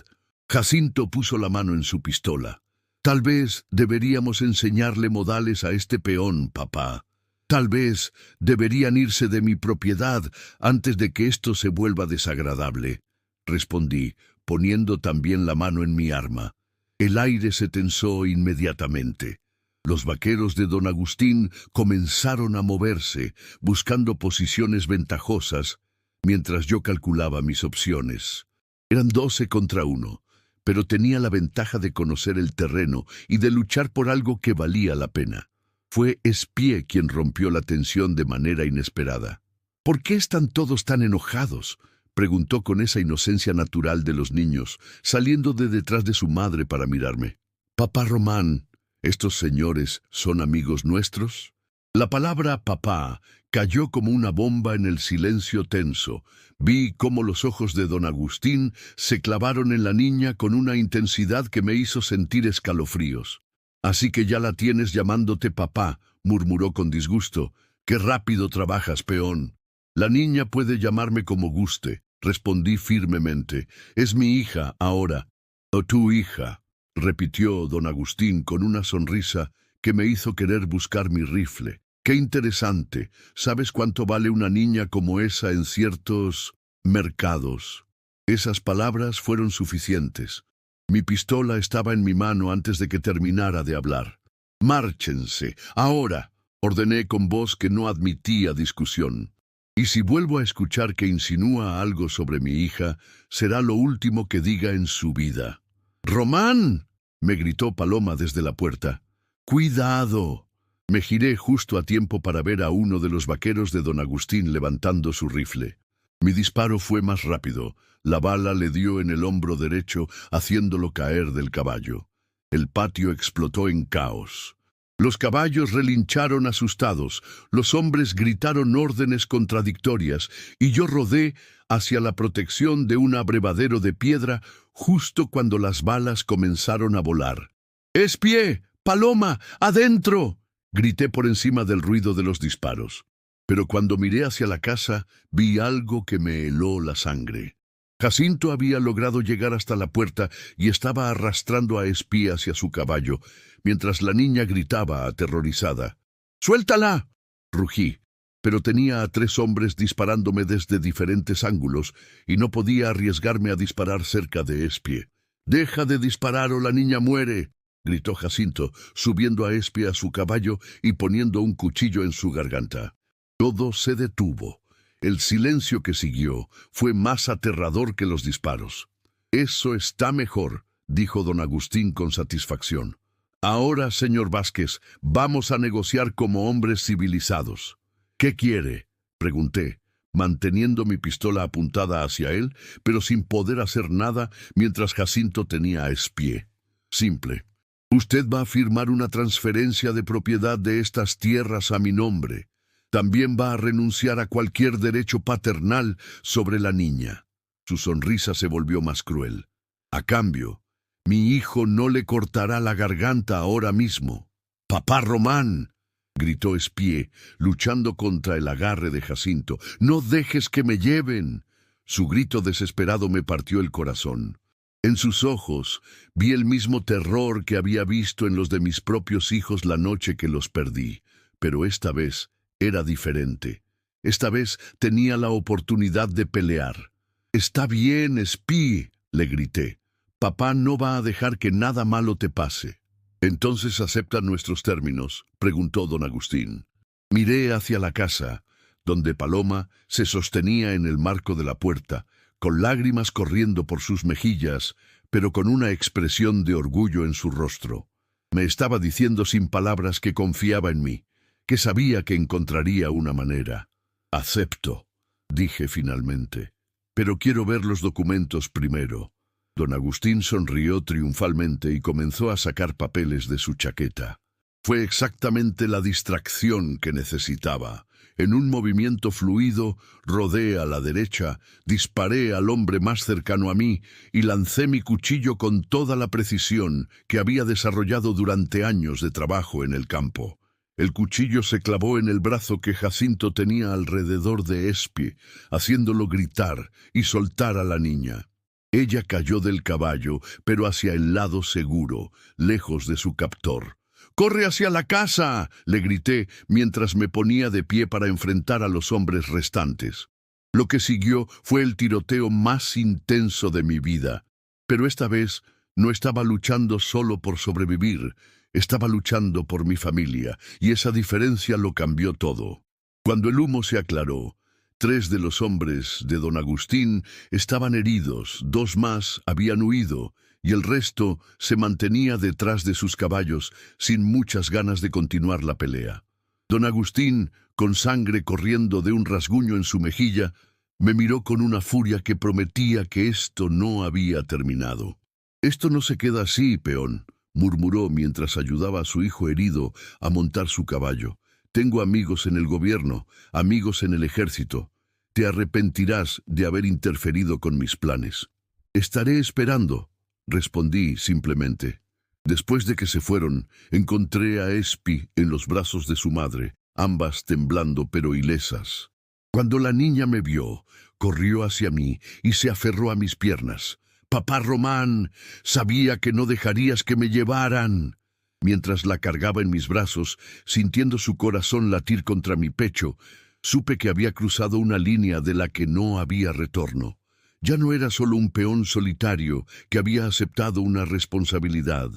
Jacinto puso la mano en su pistola. «Tal vez deberíamos enseñarle modales a este peón, papá. Tal vez deberían irse de mi propiedad antes de que esto se vuelva desagradable», respondí, poniendo también la mano en mi arma. El aire se tensó inmediatamente. Los vaqueros de don Agustín comenzaron a moverse, buscando posiciones ventajosas, mientras yo calculaba mis opciones. Eran 12 contra 1, pero tenía la ventaja de conocer el terreno y de luchar por algo que valía la pena. Fue Espié quien rompió la tensión de manera inesperada. «¿Por qué están todos tan enojados?», preguntó con esa inocencia natural de los niños, saliendo de detrás de su madre para mirarme. «Papá Román, ¿estos señores son amigos nuestros?». La palabra papá cayó como una bomba en el silencio tenso. Vi cómo los ojos de don Agustín se clavaron en la niña con una intensidad que me hizo sentir escalofríos. «Así que ya la tienes llamándote papá», murmuró con disgusto. «Qué rápido trabajas, peón». «La niña puede llamarme como guste», respondí firmemente. «Es mi hija ahora». «O tu hija», repitió don Agustín con una sonrisa que me hizo querer buscar mi rifle. «Qué interesante. ¿Sabes cuánto vale una niña como esa en ciertos mercados?». Esas palabras fueron suficientes. Mi pistola estaba en mi mano antes de que terminara de hablar. «Márchense, ahora», ordené con voz que no admitía discusión. «Y si vuelvo a escuchar que insinúa algo sobre mi hija, será lo último que diga en su vida». «¡Román!», me gritó Paloma desde la puerta. «¡Cuidado!». Me giré justo a tiempo para ver a uno de los vaqueros de don Agustín levantando su rifle. Mi disparo fue más rápido. La bala le dio en el hombro derecho, haciéndolo caer del caballo. El patio explotó en caos. Los caballos relincharon asustados, los hombres gritaron órdenes contradictorias, y yo rodé hacia la protección de un abrevadero de piedra justo cuando las balas comenzaron a volar. «¡Espié! ¡Paloma! ¡Adentro!», grité por encima del ruido de los disparos. Pero cuando miré hacia la casa, vi algo que me heló la sangre. Jacinto había logrado llegar hasta la puerta y estaba arrastrando a Espié hacia su caballo, mientras la niña gritaba aterrorizada. «¡Suéltala!», rugí, pero tenía a 3 hombres disparándome desde diferentes ángulos y no podía arriesgarme a disparar cerca de Espié. «¡Deja de disparar o la niña muere!», gritó Jacinto, subiendo a Espié a su caballo y poniendo un cuchillo en su garganta. Todo se detuvo. El silencio que siguió fue más aterrador que los disparos. «Eso está mejor», dijo don Agustín con satisfacción. «Ahora, señor Vázquez, vamos a negociar como hombres civilizados». «¿Qué quiere?», pregunté, manteniendo mi pistola apuntada hacia él, pero sin poder hacer nada mientras Jacinto tenía a Espié. «Simple. Usted va a firmar una transferencia de propiedad de estas tierras a mi nombre. También va a renunciar a cualquier derecho paternal sobre la niña». Su sonrisa se volvió más cruel. «A cambio, mi hijo no le cortará la garganta ahora mismo». «¡Papá Román!», gritó Espié, luchando contra el agarre de Jacinto. «¡No dejes que me lleven!». Su grito desesperado me partió el corazón. En sus ojos vi el mismo terror que había visto en los de mis propios hijos la noche que los perdí, pero esta vez era diferente. Esta vez tenía la oportunidad de pelear. «Está bien, Espié», le grité. «Papá no va a dejar que nada malo te pase». «¿Entonces aceptan nuestros términos?», preguntó don Agustín. Miré hacia la casa, donde Paloma se sostenía en el marco de la puerta, con lágrimas corriendo por sus mejillas, pero con una expresión de orgullo en su rostro. Me estaba diciendo sin palabras que confiaba en mí, que sabía que encontraría una manera. «Acepto», dije finalmente, «pero quiero ver los documentos primero». Don Agustín sonrió triunfalmente y comenzó a sacar papeles de su chaqueta. Fue exactamente la distracción que necesitaba. En un movimiento fluido, rodé a la derecha, disparé al hombre más cercano a mí y lancé mi cuchillo con toda la precisión que había desarrollado durante años de trabajo en el campo. El cuchillo se clavó en el brazo que Jacinto tenía alrededor de Espié, haciéndolo gritar y soltar a la niña. Ella cayó del caballo, pero hacia el lado seguro, lejos de su captor. «¡Corre hacia la casa!», le grité mientras me ponía de pie para enfrentar a los hombres restantes. Lo que siguió fue el tiroteo más intenso de mi vida, pero esta vez no estaba luchando solo por sobrevivir, estaba luchando por mi familia, y esa diferencia lo cambió todo. Cuando el humo se aclaró, 3 de los hombres de don Agustín estaban heridos, 2 más habían huido, y el resto se mantenía detrás de sus caballos, sin muchas ganas de continuar la pelea. Don Agustín, con sangre corriendo de un rasguño en su mejilla, me miró con una furia que prometía que esto no había terminado. «Esto no se queda así, peón», murmuró mientras ayudaba a su hijo herido a montar su caballo. «Tengo amigos en el gobierno, amigos en el ejército. Te arrepentirás de haber interferido con mis planes». «Estaré esperando», respondí simplemente. Después de que se fueron, encontré a Espi en los brazos de su madre, ambas temblando pero ilesas. Cuando la niña me vio, corrió hacia mí y se aferró a mis piernas. «Papá Román, sabía que no dejarías que me llevaran». Mientras la cargaba en mis brazos, sintiendo su corazón latir contra mi pecho, supe que había cruzado una línea de la que no había retorno. Ya no era solo un peón solitario que había aceptado una responsabilidad.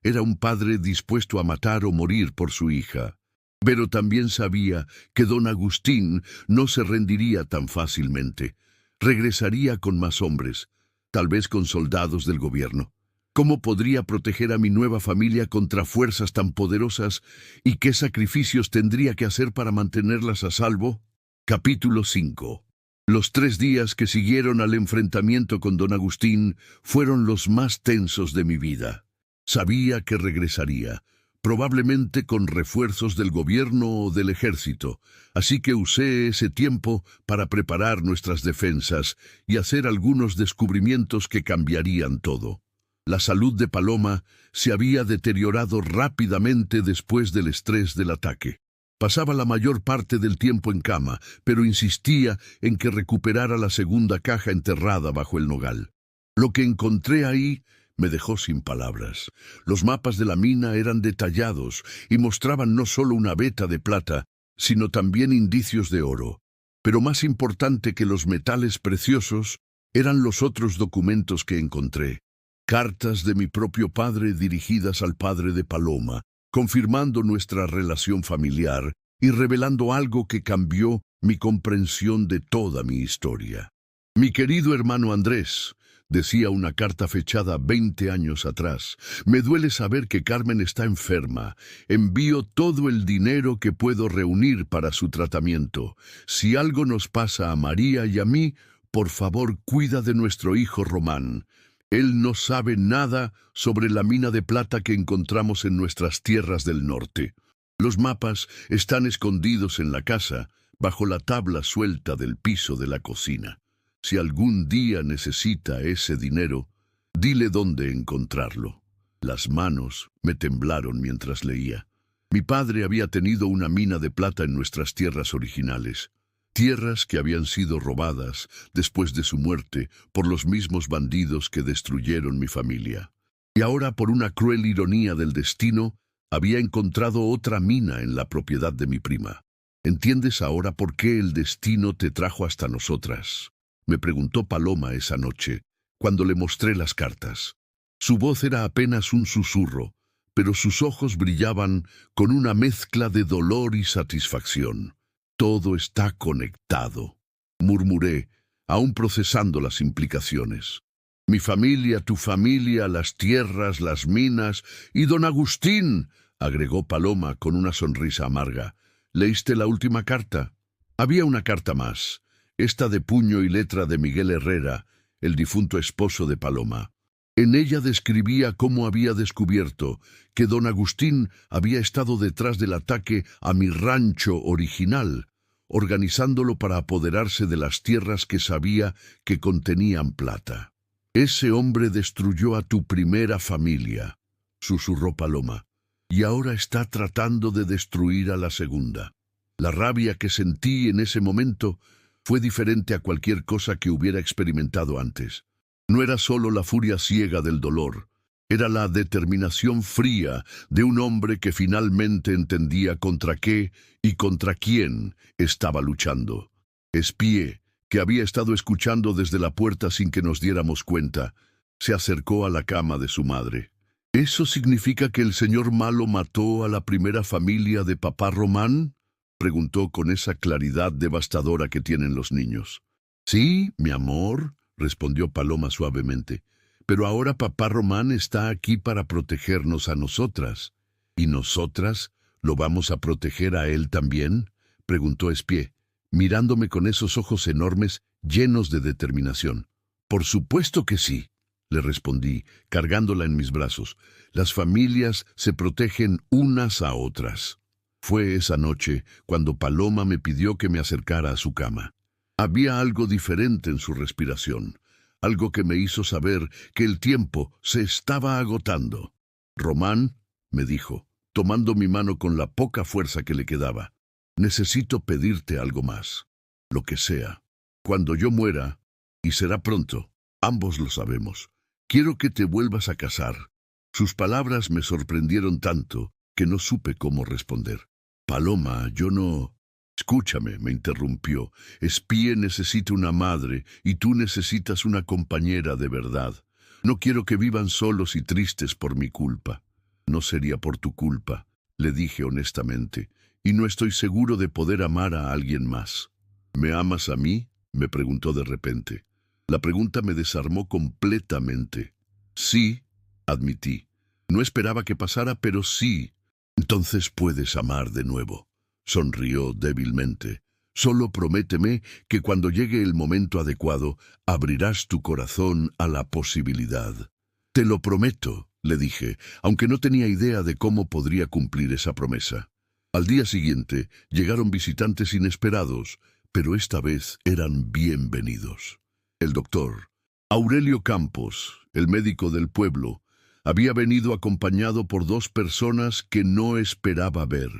Era un padre dispuesto a matar o morir por su hija. Pero también sabía que don Agustín no se rendiría tan fácilmente. Regresaría con más hombres, tal vez con soldados del gobierno. ¿Cómo podría proteger a mi nueva familia contra fuerzas tan poderosas y qué sacrificios tendría que hacer para mantenerlas a salvo? Capítulo 5. Los 3 días que siguieron al enfrentamiento con don Agustín fueron los más tensos de mi vida. Sabía que regresaría, probablemente con refuerzos del gobierno o del ejército, así que usé ese tiempo para preparar nuestras defensas y hacer algunos descubrimientos que cambiarían todo. La salud de Paloma se había deteriorado rápidamente después del estrés del ataque. Pasaba la mayor parte del tiempo en cama, pero insistía en que recuperara la segunda caja enterrada bajo el nogal. Lo que encontré ahí me dejó sin palabras. Los mapas de la mina eran detallados y mostraban no solo una veta de plata, sino también indicios de oro. Pero más importante que los metales preciosos eran los otros documentos que encontré. Cartas de mi propio padre dirigidas al padre de Paloma, confirmando nuestra relación familiar y revelando algo que cambió mi comprensión de toda mi historia. «Mi querido hermano Andrés», decía una carta fechada 20 años atrás, «me duele saber que Carmen está enferma. Envío todo el dinero que puedo reunir para su tratamiento. Si algo nos pasa a María y a mí, por favor cuida de nuestro hijo Román. Él no sabe nada sobre la mina de plata que encontramos en nuestras tierras del norte. Los mapas están escondidos en la casa, bajo la tabla suelta del piso de la cocina. Si algún día necesita ese dinero, dile dónde encontrarlo». Las manos me temblaron mientras leía. Mi padre había tenido una mina de plata en nuestras tierras originales. Tierras que habían sido robadas después de su muerte por los mismos bandidos que destruyeron mi familia. Y ahora, por una cruel ironía del destino, había encontrado otra mina en la propiedad de mi prima. «¿Entiendes ahora por qué el destino te trajo hasta nosotras?», me preguntó Paloma esa noche, cuando le mostré las cartas. Su voz era apenas un susurro, pero sus ojos brillaban con una mezcla de dolor y satisfacción. «Todo está conectado», murmuré, aún procesando las implicaciones. «Mi familia, tu familia, las tierras, las minas y don Agustín», agregó Paloma con una sonrisa amarga. «¿Leíste la última carta?» Había una carta más, esta de puño y letra de Miguel Herrera, el difunto esposo de Paloma. En ella describía cómo había descubierto que don Agustín había estado detrás del ataque a mi rancho original, organizándolo para apoderarse de las tierras que sabía que contenían plata. «Ese hombre destruyó a tu primera familia», susurró Paloma, «y ahora está tratando de destruir a la segunda». La rabia que sentí en ese momento fue diferente a cualquier cosa que hubiera experimentado antes. No era solo la furia ciega del dolor, era la determinación fría de un hombre que finalmente entendía contra qué y contra quién estaba luchando. Espié, que había estado escuchando desde la puerta sin que nos diéramos cuenta, se acercó a la cama de su madre. «¿Eso significa que el señor malo mató a la primera familia de papá Román?», preguntó con esa claridad devastadora que tienen los niños. Sí, mi amor, respondió Paloma suavemente, pero ahora papá Román está aquí para protegernos a nosotras. ¿Y nosotras lo vamos a proteger a él también?, preguntó Espié, mirándome con esos ojos enormes llenos de determinación. Por supuesto que sí, le respondí, cargándola en mis brazos. Las familias se protegen unas a otras. Fue esa noche cuando Paloma me pidió que me acercara a su cama. Había algo diferente en su respiración, algo que me hizo saber que el tiempo se estaba agotando. Román, me dijo, tomando mi mano con la poca fuerza que le quedaba, necesito pedirte algo más, lo que sea. Cuando yo muera, y será pronto, ambos lo sabemos, quiero que te vuelvas a casar. Sus palabras me sorprendieron tanto que no supe cómo responder. Paloma, yo no... Escúchame, me interrumpió. Espié necesita una madre y tú necesitas una compañera de verdad. No quiero que vivan solos y tristes por mi culpa. No sería por tu culpa, le dije honestamente, y no estoy seguro de poder amar a alguien más. ¿Me amas a mí?, me preguntó de repente. La pregunta me desarmó completamente. Sí, admití. No esperaba que pasara, pero sí. Entonces puedes amar de nuevo. Sonrió débilmente. Solo prométeme que cuando llegue el momento adecuado, abrirás tu corazón a la posibilidad. Te lo prometo, le dije, aunque no tenía idea de cómo podría cumplir esa promesa. Al día siguiente llegaron visitantes inesperados, pero esta vez eran bienvenidos. El doctor Aurelio Campos, el médico del pueblo, había venido acompañado por dos personas que no esperaba ver.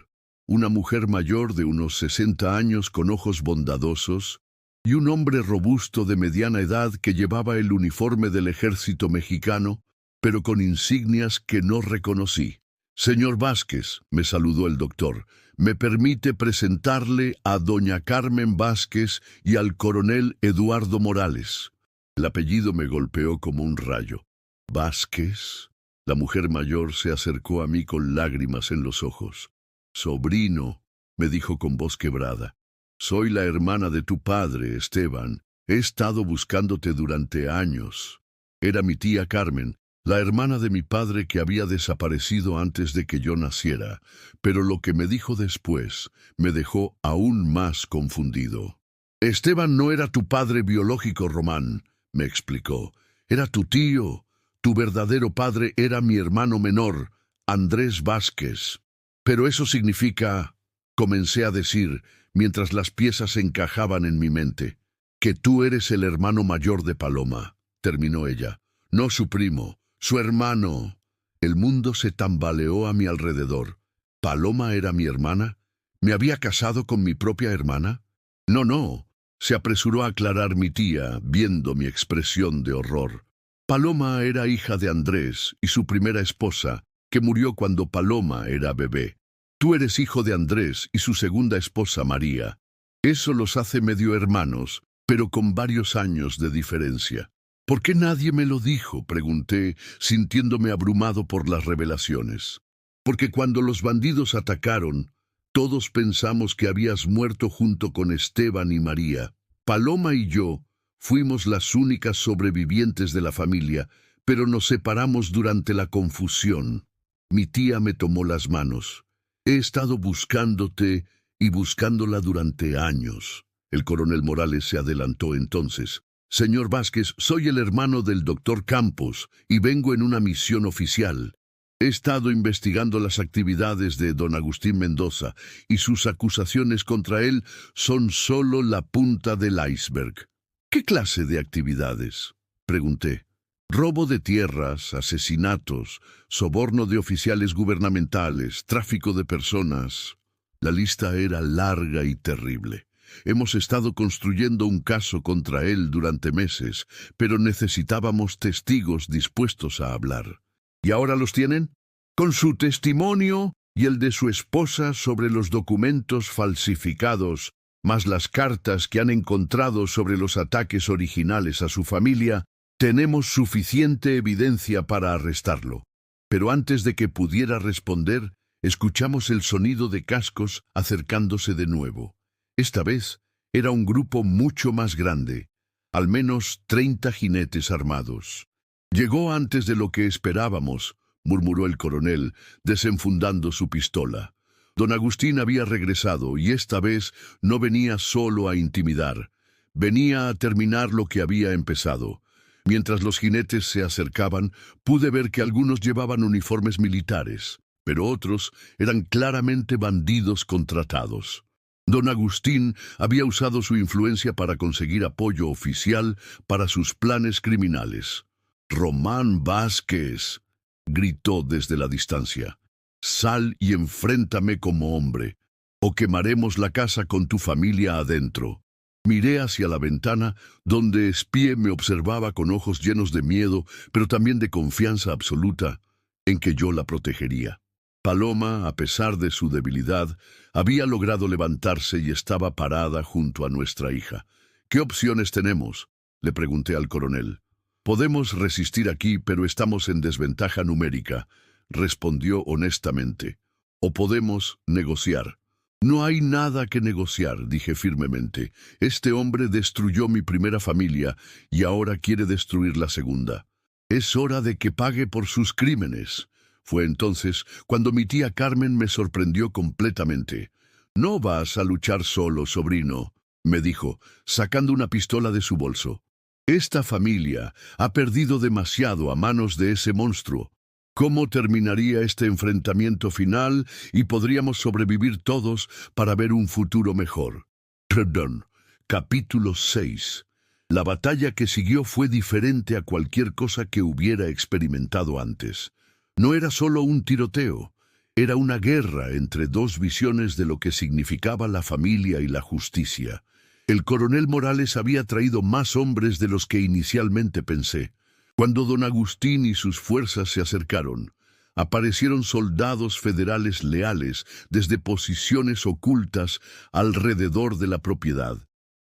Una mujer mayor de unos 60 años con ojos bondadosos y un hombre robusto de mediana edad que llevaba el uniforme del ejército mexicano, pero con insignias que no reconocí. Señor Vázquez, me saludó el doctor, me permite presentarle a doña Carmen Vázquez y al coronel Eduardo Morales. El apellido me golpeó como un rayo. ¿Vázquez? La mujer mayor se acercó a mí con lágrimas en los ojos. Sobrino, me dijo con voz quebrada, soy la hermana de tu padre, Esteban. He estado buscándote durante años. Era mi tía Carmen, la hermana de mi padre que había desaparecido antes de que yo naciera, pero lo que me dijo después me dejó aún más confundido. Esteban no era tu padre biológico, Román, me explicó. Era tu tío. Tu verdadero padre era mi hermano menor, Andrés Vázquez. Pero eso significa, comencé a decir, mientras las piezas encajaban en mi mente, que tú eres el hermano mayor de Paloma, terminó ella. No su primo, su hermano. El mundo se tambaleó a mi alrededor. ¿Paloma era mi hermana? ¿Me había casado con mi propia hermana? No, se apresuró a aclarar mi tía, viendo mi expresión de horror. Paloma era hija de Andrés y su primera esposa, que murió cuando Paloma era bebé. Tú eres hijo de Andrés y su segunda esposa, María. Eso los hace medio hermanos, pero con varios años de diferencia. ¿Por qué nadie me lo dijo?, pregunté, sintiéndome abrumado por las revelaciones. Porque cuando los bandidos atacaron, todos pensamos que habías muerto junto con Esteban y María. Paloma y yo fuimos las únicas sobrevivientes de la familia, pero nos separamos durante la confusión. Mi tía me tomó las manos. He estado buscándote y buscándola durante años. El coronel Morales se adelantó entonces. Señor Vázquez, soy el hermano del doctor Campos y vengo en una misión oficial. He estado investigando las actividades de don Agustín Mendoza y sus acusaciones contra él son solo la punta del iceberg. ¿Qué clase de actividades?, pregunté. Robo de tierras, asesinatos, soborno de oficiales gubernamentales, tráfico de personas. La lista era larga y terrible. Hemos estado construyendo un caso contra él durante meses, pero necesitábamos testigos dispuestos a hablar. ¿Y ahora los tienen? Con su testimonio y el de su esposa sobre los documentos falsificados, más las cartas que han encontrado sobre los ataques originales a su familia, tenemos suficiente evidencia para arrestarlo. Pero antes de que pudiera responder, Escuchamos el sonido de cascos acercándose de nuevo. Esta vez era un grupo mucho más grande, al menos 30 jinetes armados. «Llegó antes de lo que esperábamos», murmuró el coronel, desenfundando su pistola. Don Agustín había regresado y esta vez no venía solo a intimidar. Venía a terminar lo que había empezado. Mientras los jinetes se acercaban, pude ver que algunos llevaban uniformes militares, pero otros eran claramente bandidos contratados. Don Agustín había usado su influencia para conseguir apoyo oficial para sus planes criminales. «Román Vázquez», gritó desde la distancia, «sal y enfréntame como hombre, o quemaremos la casa con tu familia adentro». Miré hacia la ventana, donde Espie me observaba con ojos llenos de miedo, pero también de confianza absoluta en que yo la protegería. Paloma, a pesar de su debilidad, había logrado levantarse y estaba parada junto a nuestra hija. «¿Qué opciones tenemos?», le pregunté al coronel. «Podemos resistir aquí, pero estamos en desventaja numérica», respondió honestamente. «O podemos negociar». «No hay nada que negociar», dije firmemente. «Este hombre destruyó mi primera familia y ahora quiere destruir la segunda. Es hora de que pague por sus crímenes». Fue entonces cuando mi tía Carmen me sorprendió completamente. «No vas a luchar solo, sobrino», me dijo, sacando una pistola de su bolso. «Esta familia ha perdido demasiado a manos de ese monstruo. ¿Cómo terminaría este enfrentamiento final y podríamos sobrevivir todos para ver un futuro mejor?» Perdón. Capítulo 6. La batalla que siguió fue diferente a cualquier cosa que hubiera experimentado antes. No era solo un tiroteo, era una guerra entre dos visiones de lo que significaba la familia y la justicia. El coronel Morales había traído más hombres de los que inicialmente pensé. Cuando don Agustín y sus fuerzas se acercaron, aparecieron soldados federales leales desde posiciones ocultas alrededor de la propiedad.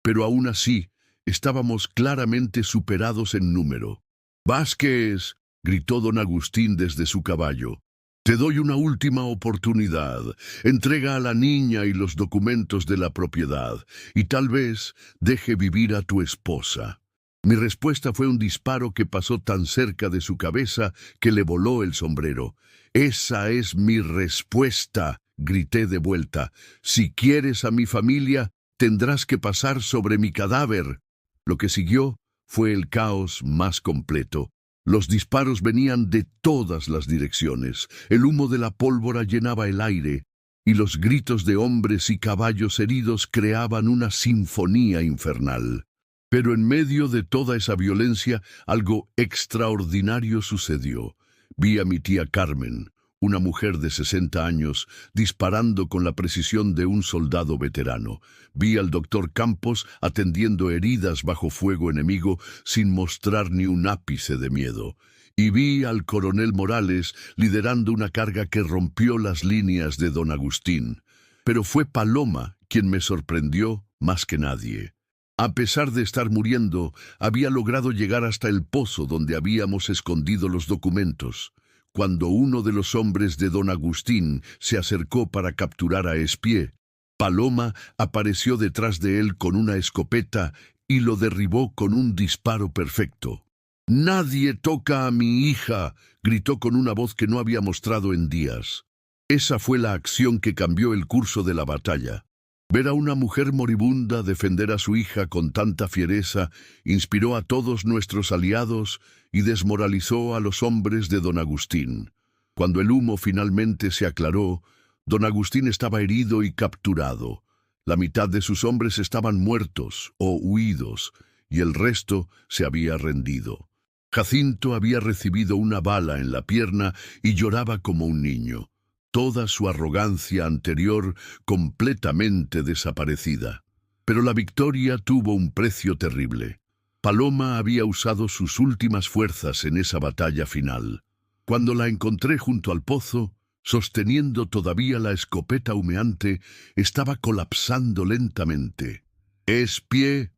Pero aún así, estábamos claramente superados en número. «Vázquez», gritó don Agustín desde su caballo, «te doy una última oportunidad. Entrega a la niña y los documentos de la propiedad, y tal vez deje vivir a tu esposa». Mi respuesta fue un disparo que pasó tan cerca de su cabeza que le voló el sombrero. «Esa es mi respuesta», grité de vuelta. «Si quieres a mi familia, tendrás que pasar sobre mi cadáver». Lo que siguió fue el caos más completo. Los disparos venían de todas las direcciones, el humo de la pólvora llenaba el aire, y los gritos de hombres y caballos heridos creaban una sinfonía infernal. Pero en medio de toda esa violencia, algo extraordinario sucedió. Vi a mi tía Carmen, una mujer de 60 años, disparando con la precisión de un soldado veterano. Vi al doctor Campos atendiendo heridas bajo fuego enemigo sin mostrar ni un ápice de miedo. Y vi al coronel Morales liderando una carga que rompió las líneas de don Agustín. Pero fue Paloma quien me sorprendió más que nadie. A pesar de estar muriendo, había logrado llegar hasta el pozo donde habíamos escondido los documentos. Cuando uno de los hombres de don Agustín se acercó para capturar a Espie, Paloma apareció detrás de él con una escopeta y lo derribó con un disparo perfecto. «¡Nadie toca a mi hija!», gritó con una voz que no había mostrado en días. Esa fue la acción que cambió el curso de la batalla. Ver a una mujer moribunda defender a su hija con tanta fiereza inspiró a todos nuestros aliados y desmoralizó a los hombres de don Agustín. Cuando el humo finalmente se aclaró, don Agustín estaba herido y capturado. La mitad de sus hombres estaban muertos o huidos, y el resto se había rendido. Jacinto había recibido una bala en la pierna y lloraba como un niño. Toda su arrogancia anterior completamente desaparecida. Pero la victoria tuvo un precio terrible. Paloma había usado sus últimas fuerzas en esa batalla final. Cuando la encontré junto al pozo, sosteniendo todavía la escopeta humeante, estaba colapsando lentamente. «¿Espie?»,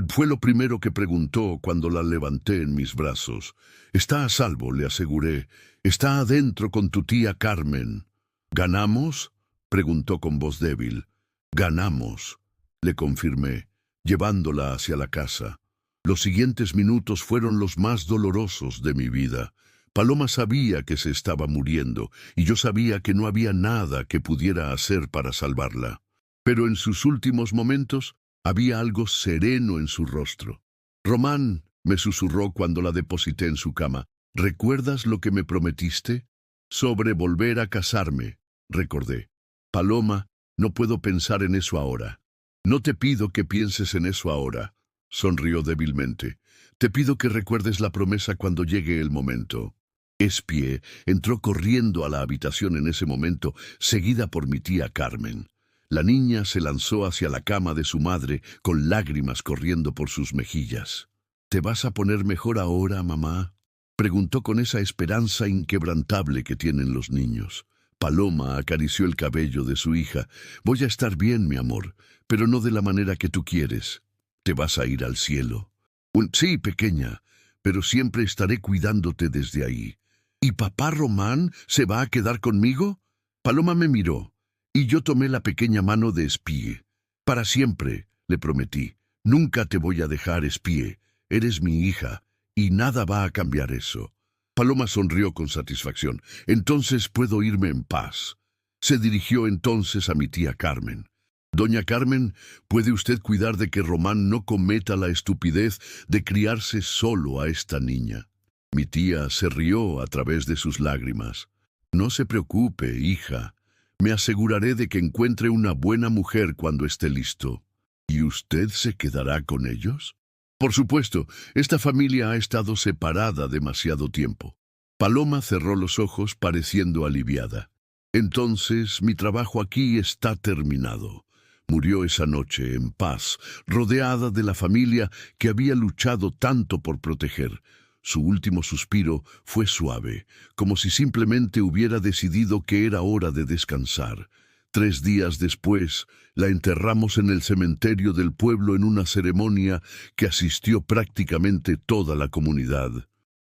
fue lo primero que preguntó cuando la levanté en mis brazos. «Está a salvo», le aseguré. «Está adentro con tu tía Carmen». ¿Ganamos?, preguntó con voz débil. Ganamos, le confirmé, llevándola hacia la casa. Los siguientes minutos fueron los más dolorosos de mi vida. Paloma sabía que se estaba muriendo, y yo sabía que no había nada que pudiera hacer para salvarla. Pero en sus últimos momentos había algo sereno en su rostro. Román, me susurró cuando la deposité en su cama, ¿recuerdas lo que me prometiste? Sobre volver a casarme, recordé. Paloma, no puedo pensar en eso ahora. No te pido que pienses en eso ahora, sonrió débilmente. Te pido que recuerdes la promesa cuando llegue el momento. Espie entró corriendo a la habitación en ese momento, seguida por mi tía Carmen. La niña se lanzó hacia la cama de su madre, con lágrimas corriendo por sus mejillas. ¿Te vas a poner mejor ahora, mamá?, preguntó con esa esperanza inquebrantable que tienen los niños. Paloma acarició el cabello de su hija. Voy a estar bien, mi amor, pero no de la manera que tú quieres. ¿Te vas a ir al cielo? Sí, pequeña, pero siempre estaré cuidándote desde ahí. ¿Y papá Román se va a quedar conmigo? Paloma me miró, y yo tomé la pequeña mano de Espie. Para siempre, le prometí. Nunca te voy a dejar, Espie. Eres mi hija, y nada va a cambiar eso. Paloma sonrió con satisfacción. Entonces puedo irme en paz. Se dirigió entonces a mi tía Carmen. Doña Carmen, ¿puede usted cuidar de que Román no cometa la estupidez de criarse solo a esta niña? Mi tía se rió a través de sus lágrimas. No se preocupe, hija. Me aseguraré de que encuentre una buena mujer cuando esté listo. ¿Y usted se quedará con ellos? Por supuesto, esta familia ha estado separada demasiado tiempo. Paloma cerró los ojos pareciendo aliviada. Entonces, mi trabajo aquí está terminado. Murió esa noche en paz, rodeada de la familia que había luchado tanto por proteger. Su último suspiro fue suave, como si simplemente hubiera decidido que era hora de descansar. 3 días después, la enterramos en el cementerio del pueblo en una ceremonia que asistió prácticamente toda la comunidad.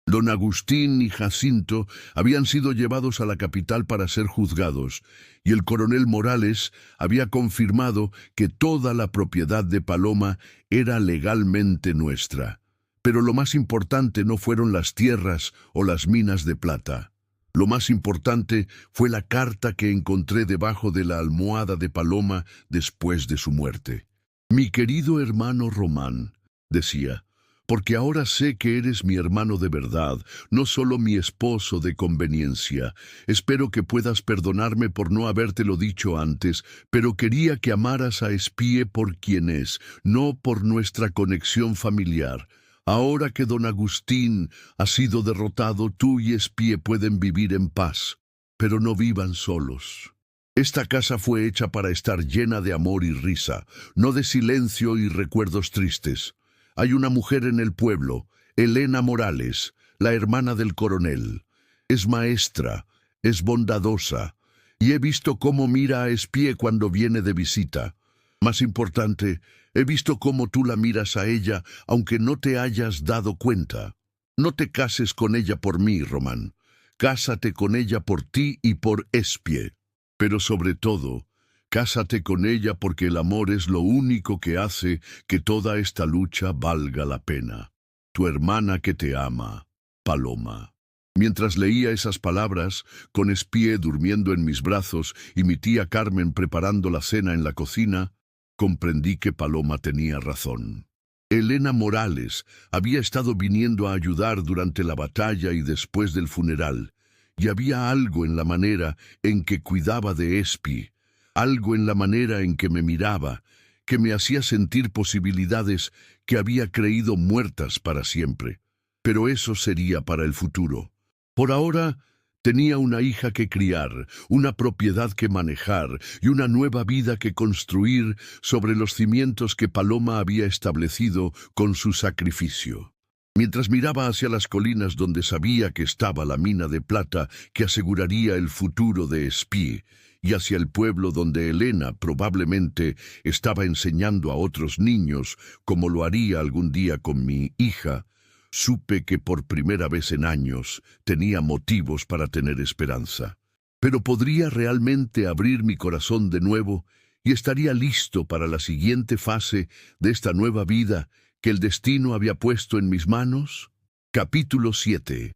Don Agustín y Jacinto habían sido llevados a la capital para ser juzgados, y el coronel Morales había confirmado que toda la propiedad de Paloma era legalmente nuestra. Pero lo más importante no fueron las tierras o las minas de plata. Lo más importante fue la carta que encontré debajo de la almohada de Paloma después de su muerte. Mi querido hermano Román, decía, porque ahora sé que eres mi hermano de verdad, no solo mi esposo de conveniencia. Espero que puedas perdonarme por no habértelo dicho antes, pero quería que amaras a Espie por quien es, no por nuestra conexión familiar. Ahora que don Agustín ha sido derrotado, tú y Espie pueden vivir en paz, pero no vivan solos. Esta casa fue hecha para estar llena de amor y risa, no de silencio y recuerdos tristes. Hay una mujer en el pueblo, Elena Morales, la hermana del coronel. Es maestra, es bondadosa, y he visto cómo mira a Espie cuando viene de visita. Más importante, he visto cómo tú la miras a ella, aunque no te hayas dado cuenta. No te cases con ella por mí, Román. Cásate con ella por ti y por Espie. Pero sobre todo, cásate con ella porque el amor es lo único que hace que toda esta lucha valga la pena. Tu hermana que te ama, Paloma. Mientras leía esas palabras, con Espie durmiendo en mis brazos y mi tía Carmen preparando la cena en la cocina, comprendí que Paloma tenía razón. Elena Morales había estado viniendo a ayudar durante la batalla y después del funeral, y había algo en la manera en que cuidaba de Espie, algo en la manera en que me miraba, que me hacía sentir posibilidades que había creído muertas para siempre. Pero eso sería para el futuro. Por ahora, tenía una hija que criar, una propiedad que manejar y una nueva vida que construir sobre los cimientos que Paloma había establecido con su sacrificio. Mientras miraba hacia las colinas donde sabía que estaba la mina de plata que aseguraría el futuro de Espie, y hacia el pueblo donde Elena probablemente estaba enseñando a otros niños, como lo haría algún día con mi hija, supe que por primera vez en años tenía motivos para tener esperanza. pero podría realmente abrir mi corazón de nuevo y estaría listo para la siguiente fase de esta nueva vida que el destino había puesto en mis manos. Capítulo 7.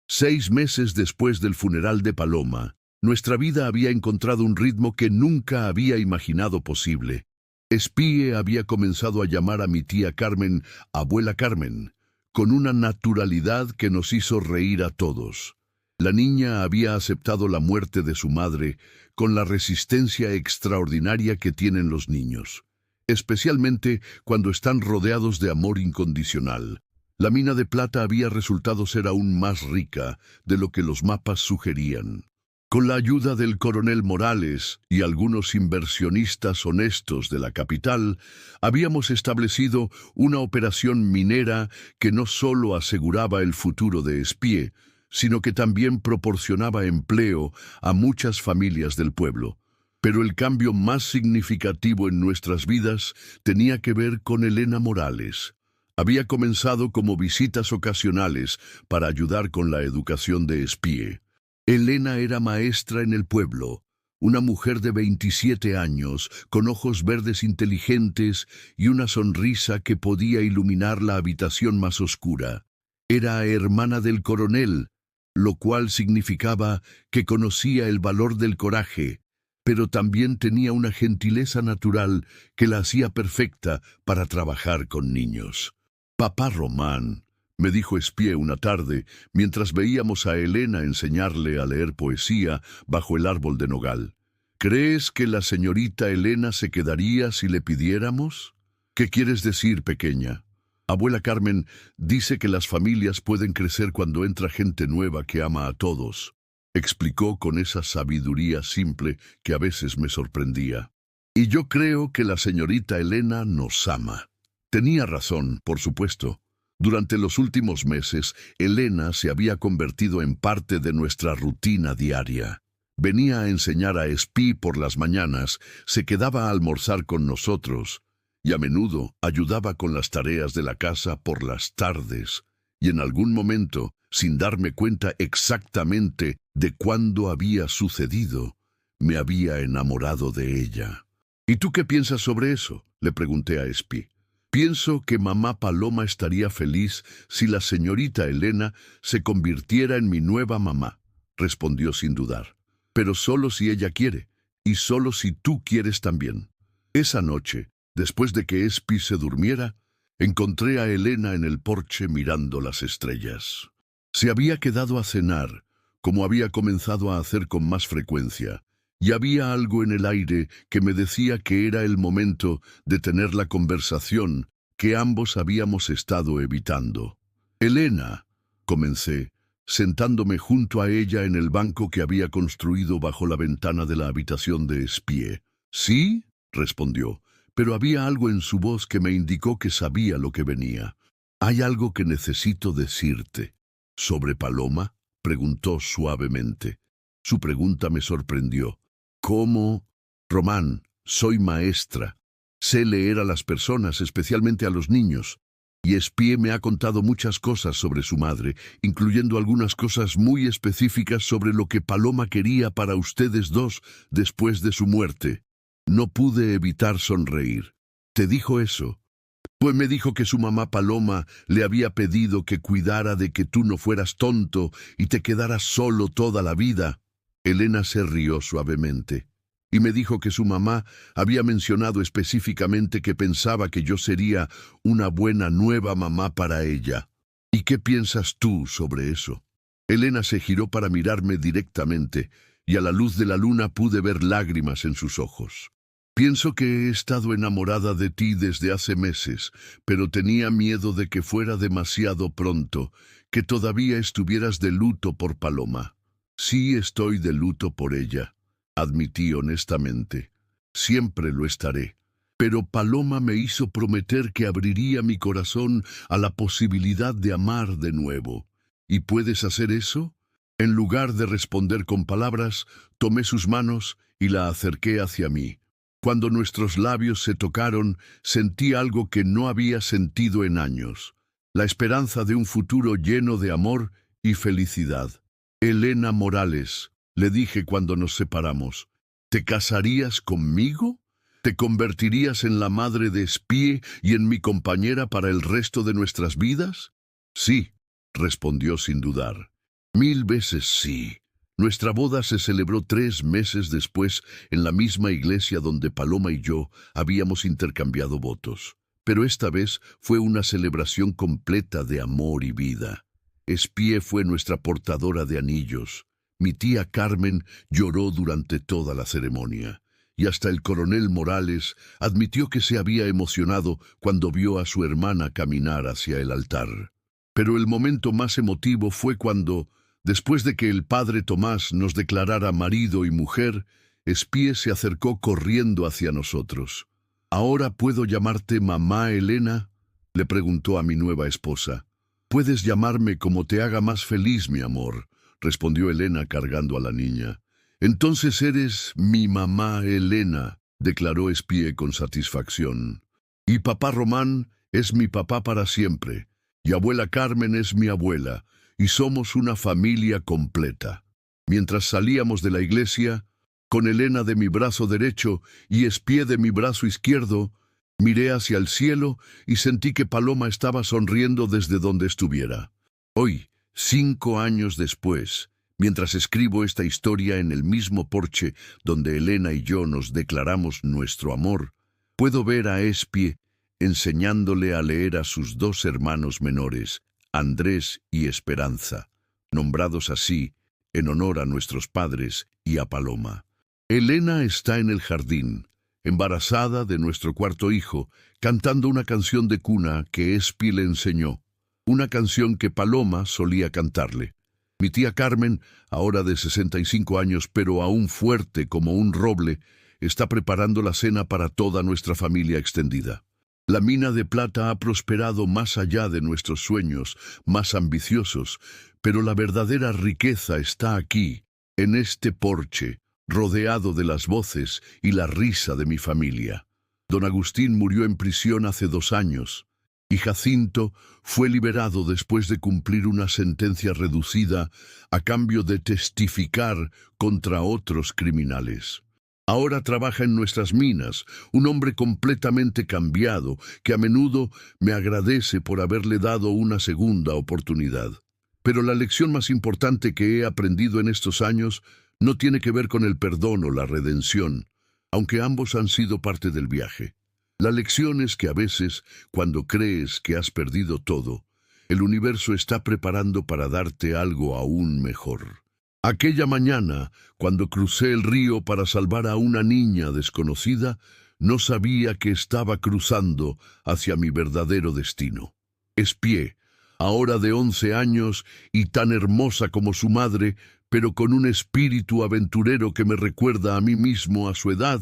6 meses después del funeral de Paloma, nuestra vida había encontrado un ritmo que nunca había imaginado posible. Espíe había comenzado a llamar a mi tía Carmen abuela Carmen, con una naturalidad que nos hizo reír a todos. La niña había aceptado la muerte de su madre con la resistencia extraordinaria que tienen los niños, especialmente cuando están rodeados de amor incondicional. La mina de plata había resultado ser aún más rica de lo que los mapas sugerían. Con la ayuda del coronel Morales y algunos inversionistas honestos de la capital, habíamos establecido una operación minera que no solo aseguraba el futuro de Espíe, sino que también proporcionaba empleo a muchas familias del pueblo. Pero el cambio más significativo en nuestras vidas tenía que ver con Elena Morales. Había comenzado como visitas ocasionales para ayudar con la educación de Espíe. Elena era maestra en el pueblo, una mujer de 27 años, con ojos verdes inteligentes y una sonrisa que podía iluminar la habitación más oscura. Era hermana del coronel, lo cual significaba que conocía el valor del coraje, pero también tenía una gentileza natural que la hacía perfecta para trabajar con niños. «Papá Román», me dijo Espíe una tarde, mientras veíamos a Elena enseñarle a leer poesía bajo el árbol de nogal. «¿Crees que la señorita Elena se quedaría si le pidiéramos?» «¿Qué quieres decir, pequeña?» «Abuela Carmen dice que las familias pueden crecer cuando entra gente nueva que ama a todos», explicó con esa sabiduría simple que a veces me sorprendía. «Y yo creo que la señorita Elena nos ama». Tenía razón, por supuesto. Durante los últimos meses, Elena se había convertido en parte de nuestra rutina diaria. Venía a enseñar a Espí por las mañanas, se quedaba a almorzar con nosotros, y a menudo ayudaba con las tareas de la casa por las tardes, y en algún momento, sin darme cuenta exactamente de cuándo había sucedido, me había enamorado de ella. «¿Y tú qué piensas sobre eso?», le pregunté a Espí. «Pienso que mamá Paloma estaría feliz si la señorita Elena se convirtiera en mi nueva mamá», respondió sin dudar. «Pero solo si ella quiere, y solo si tú quieres también». Esa noche, después de que Espí se durmiera, encontré a Elena en el porche mirando las estrellas. Se había quedado a cenar, como había comenzado a hacer con más frecuencia, y había algo en el aire que me decía que era el momento de tener la conversación que ambos habíamos estado evitando. «Elena», comencé, sentándome junto a ella en el banco que había construido bajo la ventana de la habitación de Espíe. «¿Sí?», respondió, pero había algo en su voz que me indicó que sabía lo que venía. «Hay algo que necesito decirte». «¿Sobre Paloma?», preguntó suavemente. Su pregunta me sorprendió. «¿Cómo?» «Román, soy maestra. Sé leer a las personas, especialmente a los niños. Y Espíe me ha contado muchas cosas sobre su madre, incluyendo algunas cosas muy específicas sobre lo que Paloma quería para ustedes dos después de su muerte». No pude evitar sonreír. «¿Te dijo eso?» «Pues me dijo que su mamá Paloma le había pedido que cuidara de que tú no fueras tonto y te quedaras solo toda la vida». Elena se rió suavemente. «Y me dijo que su mamá había mencionado específicamente que pensaba que yo sería una buena nueva mamá para ella. ¿Y qué piensas tú sobre eso?» Elena se giró para mirarme directamente, y a la luz de la luna pude ver lágrimas en sus ojos. «Pienso que he estado enamorada de ti desde hace meses, pero tenía miedo de que fuera demasiado pronto, que todavía estuvieras de luto por Paloma». «Sí estoy de luto por ella», admití honestamente. «Siempre lo estaré. Pero Paloma me hizo prometer que abriría mi corazón a la posibilidad de amar de nuevo. ¿Y puedes hacer eso?» En lugar de responder con palabras, tomé sus manos y la acerqué hacia mí. Cuando nuestros labios se tocaron, sentí algo que no había sentido en años: la esperanza de un futuro lleno de amor y felicidad. «Elena Morales», Le dije cuando nos separamos. ¿Te casarías conmigo? ¿Te convertirías en la madre de Spie y en mi compañera para el resto de nuestras vidas? Sí, respondió sin dudar. 1000 veces sí. Nuestra boda se celebró 3 meses después en la misma iglesia donde Paloma y yo habíamos intercambiado votos. Pero esta vez fue una celebración completa de amor y vida. Spie fue nuestra portadora de anillos. Mi tía Carmen lloró durante toda la ceremonia. Y hasta el coronel Morales admitió que se había emocionado cuando vio a su hermana caminar hacia el altar. Pero el momento más emotivo fue cuando, después de que el padre Tomás nos declarara marido y mujer, Spie se acercó corriendo hacia nosotros. ¿Ahora puedo llamarte mamá Elena?, le preguntó a mi nueva esposa. Puedes llamarme como te haga más feliz, mi amor, respondió Elena cargando a la niña. Entonces eres mi mamá Elena, declaró Spie con satisfacción. Y papá Román es mi papá para siempre, y abuela Carmen es mi abuela, y somos una familia completa. Mientras salíamos de la iglesia, con Elena de mi brazo derecho y Spie de mi brazo izquierdo, miré hacia el cielo y sentí que Paloma estaba sonriendo desde donde estuviera. Hoy, 5 años después, mientras escribo esta historia en el mismo porche donde Elena y yo nos declaramos nuestro amor, puedo ver a Spie enseñándole a leer a sus 2 hermanos menores, Andrés y Esperanza, nombrados así en honor a nuestros padres y a Paloma. Elena está en el jardín, embarazada de nuestro 4º hijo, cantando una canción de cuna que Spie le enseñó, una canción que Paloma solía cantarle. Mi tía Carmen, ahora de 65 años, pero aún fuerte como un roble, está preparando la cena para toda nuestra familia extendida. La mina de plata ha prosperado más allá de nuestros sueños más ambiciosos, pero la verdadera riqueza está aquí, en este porche, rodeado de las voces y la risa de mi familia. Don Agustín murió en prisión hace 2 años, y Jacinto fue liberado después de cumplir una sentencia reducida a cambio de testificar contra otros criminales. Ahora trabaja en nuestras minas, un hombre completamente cambiado, que a menudo me agradece por haberle dado una segunda oportunidad. Pero la lección más importante que he aprendido en estos años no tiene que ver con el perdón o la redención, aunque ambos han sido parte del viaje. La lección es que a veces, cuando crees que has perdido todo, el universo está preparando para darte algo aún mejor. Aquella mañana, cuando crucé el río para salvar a una niña desconocida, no sabía que estaba cruzando hacia mi verdadero destino. Spie, ahora de 11 años y tan hermosa como su madre, pero con un espíritu aventurero que me recuerda a mí mismo a su edad,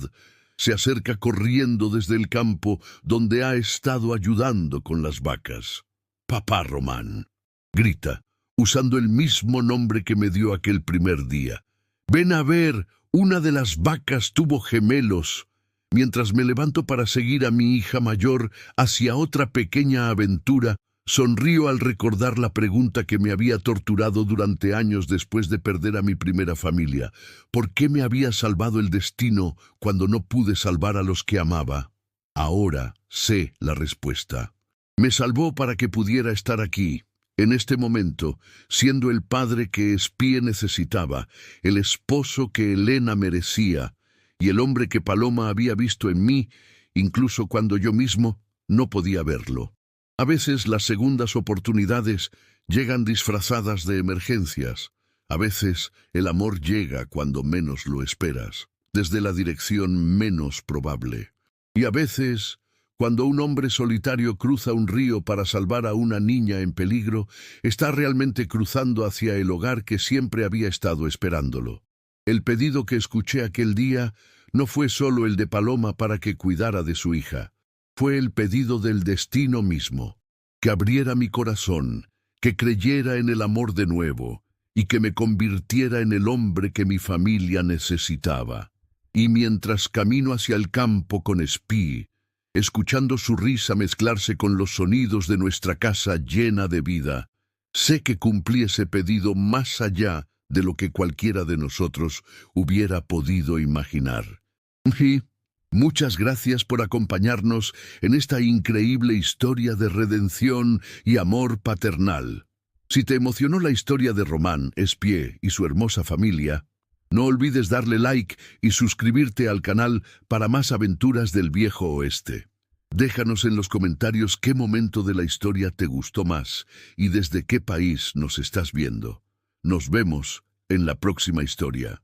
se acerca corriendo desde el campo donde ha estado ayudando con las vacas. «Papá Román», grita, usando el mismo nombre que me dio aquel primer día. «Ven a ver, una de las vacas tuvo gemelos». Mientras me levanto para seguir a mi hija mayor hacia otra pequeña aventura, sonrío al recordar la pregunta que me había torturado durante años después de perder a mi primera familia. ¿Por qué me había salvado el destino cuando no pude salvar a los que amaba? Ahora sé la respuesta. Me salvó para que pudiera estar aquí, en este momento, siendo el padre que Spie necesitaba, el esposo que Elena merecía, y el hombre que Paloma había visto en mí, incluso cuando yo mismo no podía verlo. A veces las segundas oportunidades llegan disfrazadas de emergencias. A veces el amor llega cuando menos lo esperas, desde la dirección menos probable. Y a veces, cuando un hombre solitario cruza un río para salvar a una niña en peligro, está realmente cruzando hacia el hogar que siempre había estado esperándolo. El pedido que escuché aquel día no fue solo el de Paloma para que cuidara de su hija. Fue el pedido del destino mismo, que abriera mi corazón, que creyera en el amor de nuevo y que me convirtiera en el hombre que mi familia necesitaba. Y mientras camino hacia el campo con Spie, escuchando su risa mezclarse con los sonidos de nuestra casa llena de vida, sé que cumplí ese pedido más allá de lo que cualquiera de nosotros hubiera podido imaginar. Y muchas gracias por acompañarnos en esta increíble historia de redención y amor paternal. Si te emocionó la historia de Román, Espié y su hermosa familia, no olvides darle like y suscribirte al canal para más aventuras del Viejo Oeste. Déjanos en los comentarios qué momento de la historia te gustó más y desde qué país nos estás viendo. Nos vemos en la próxima historia.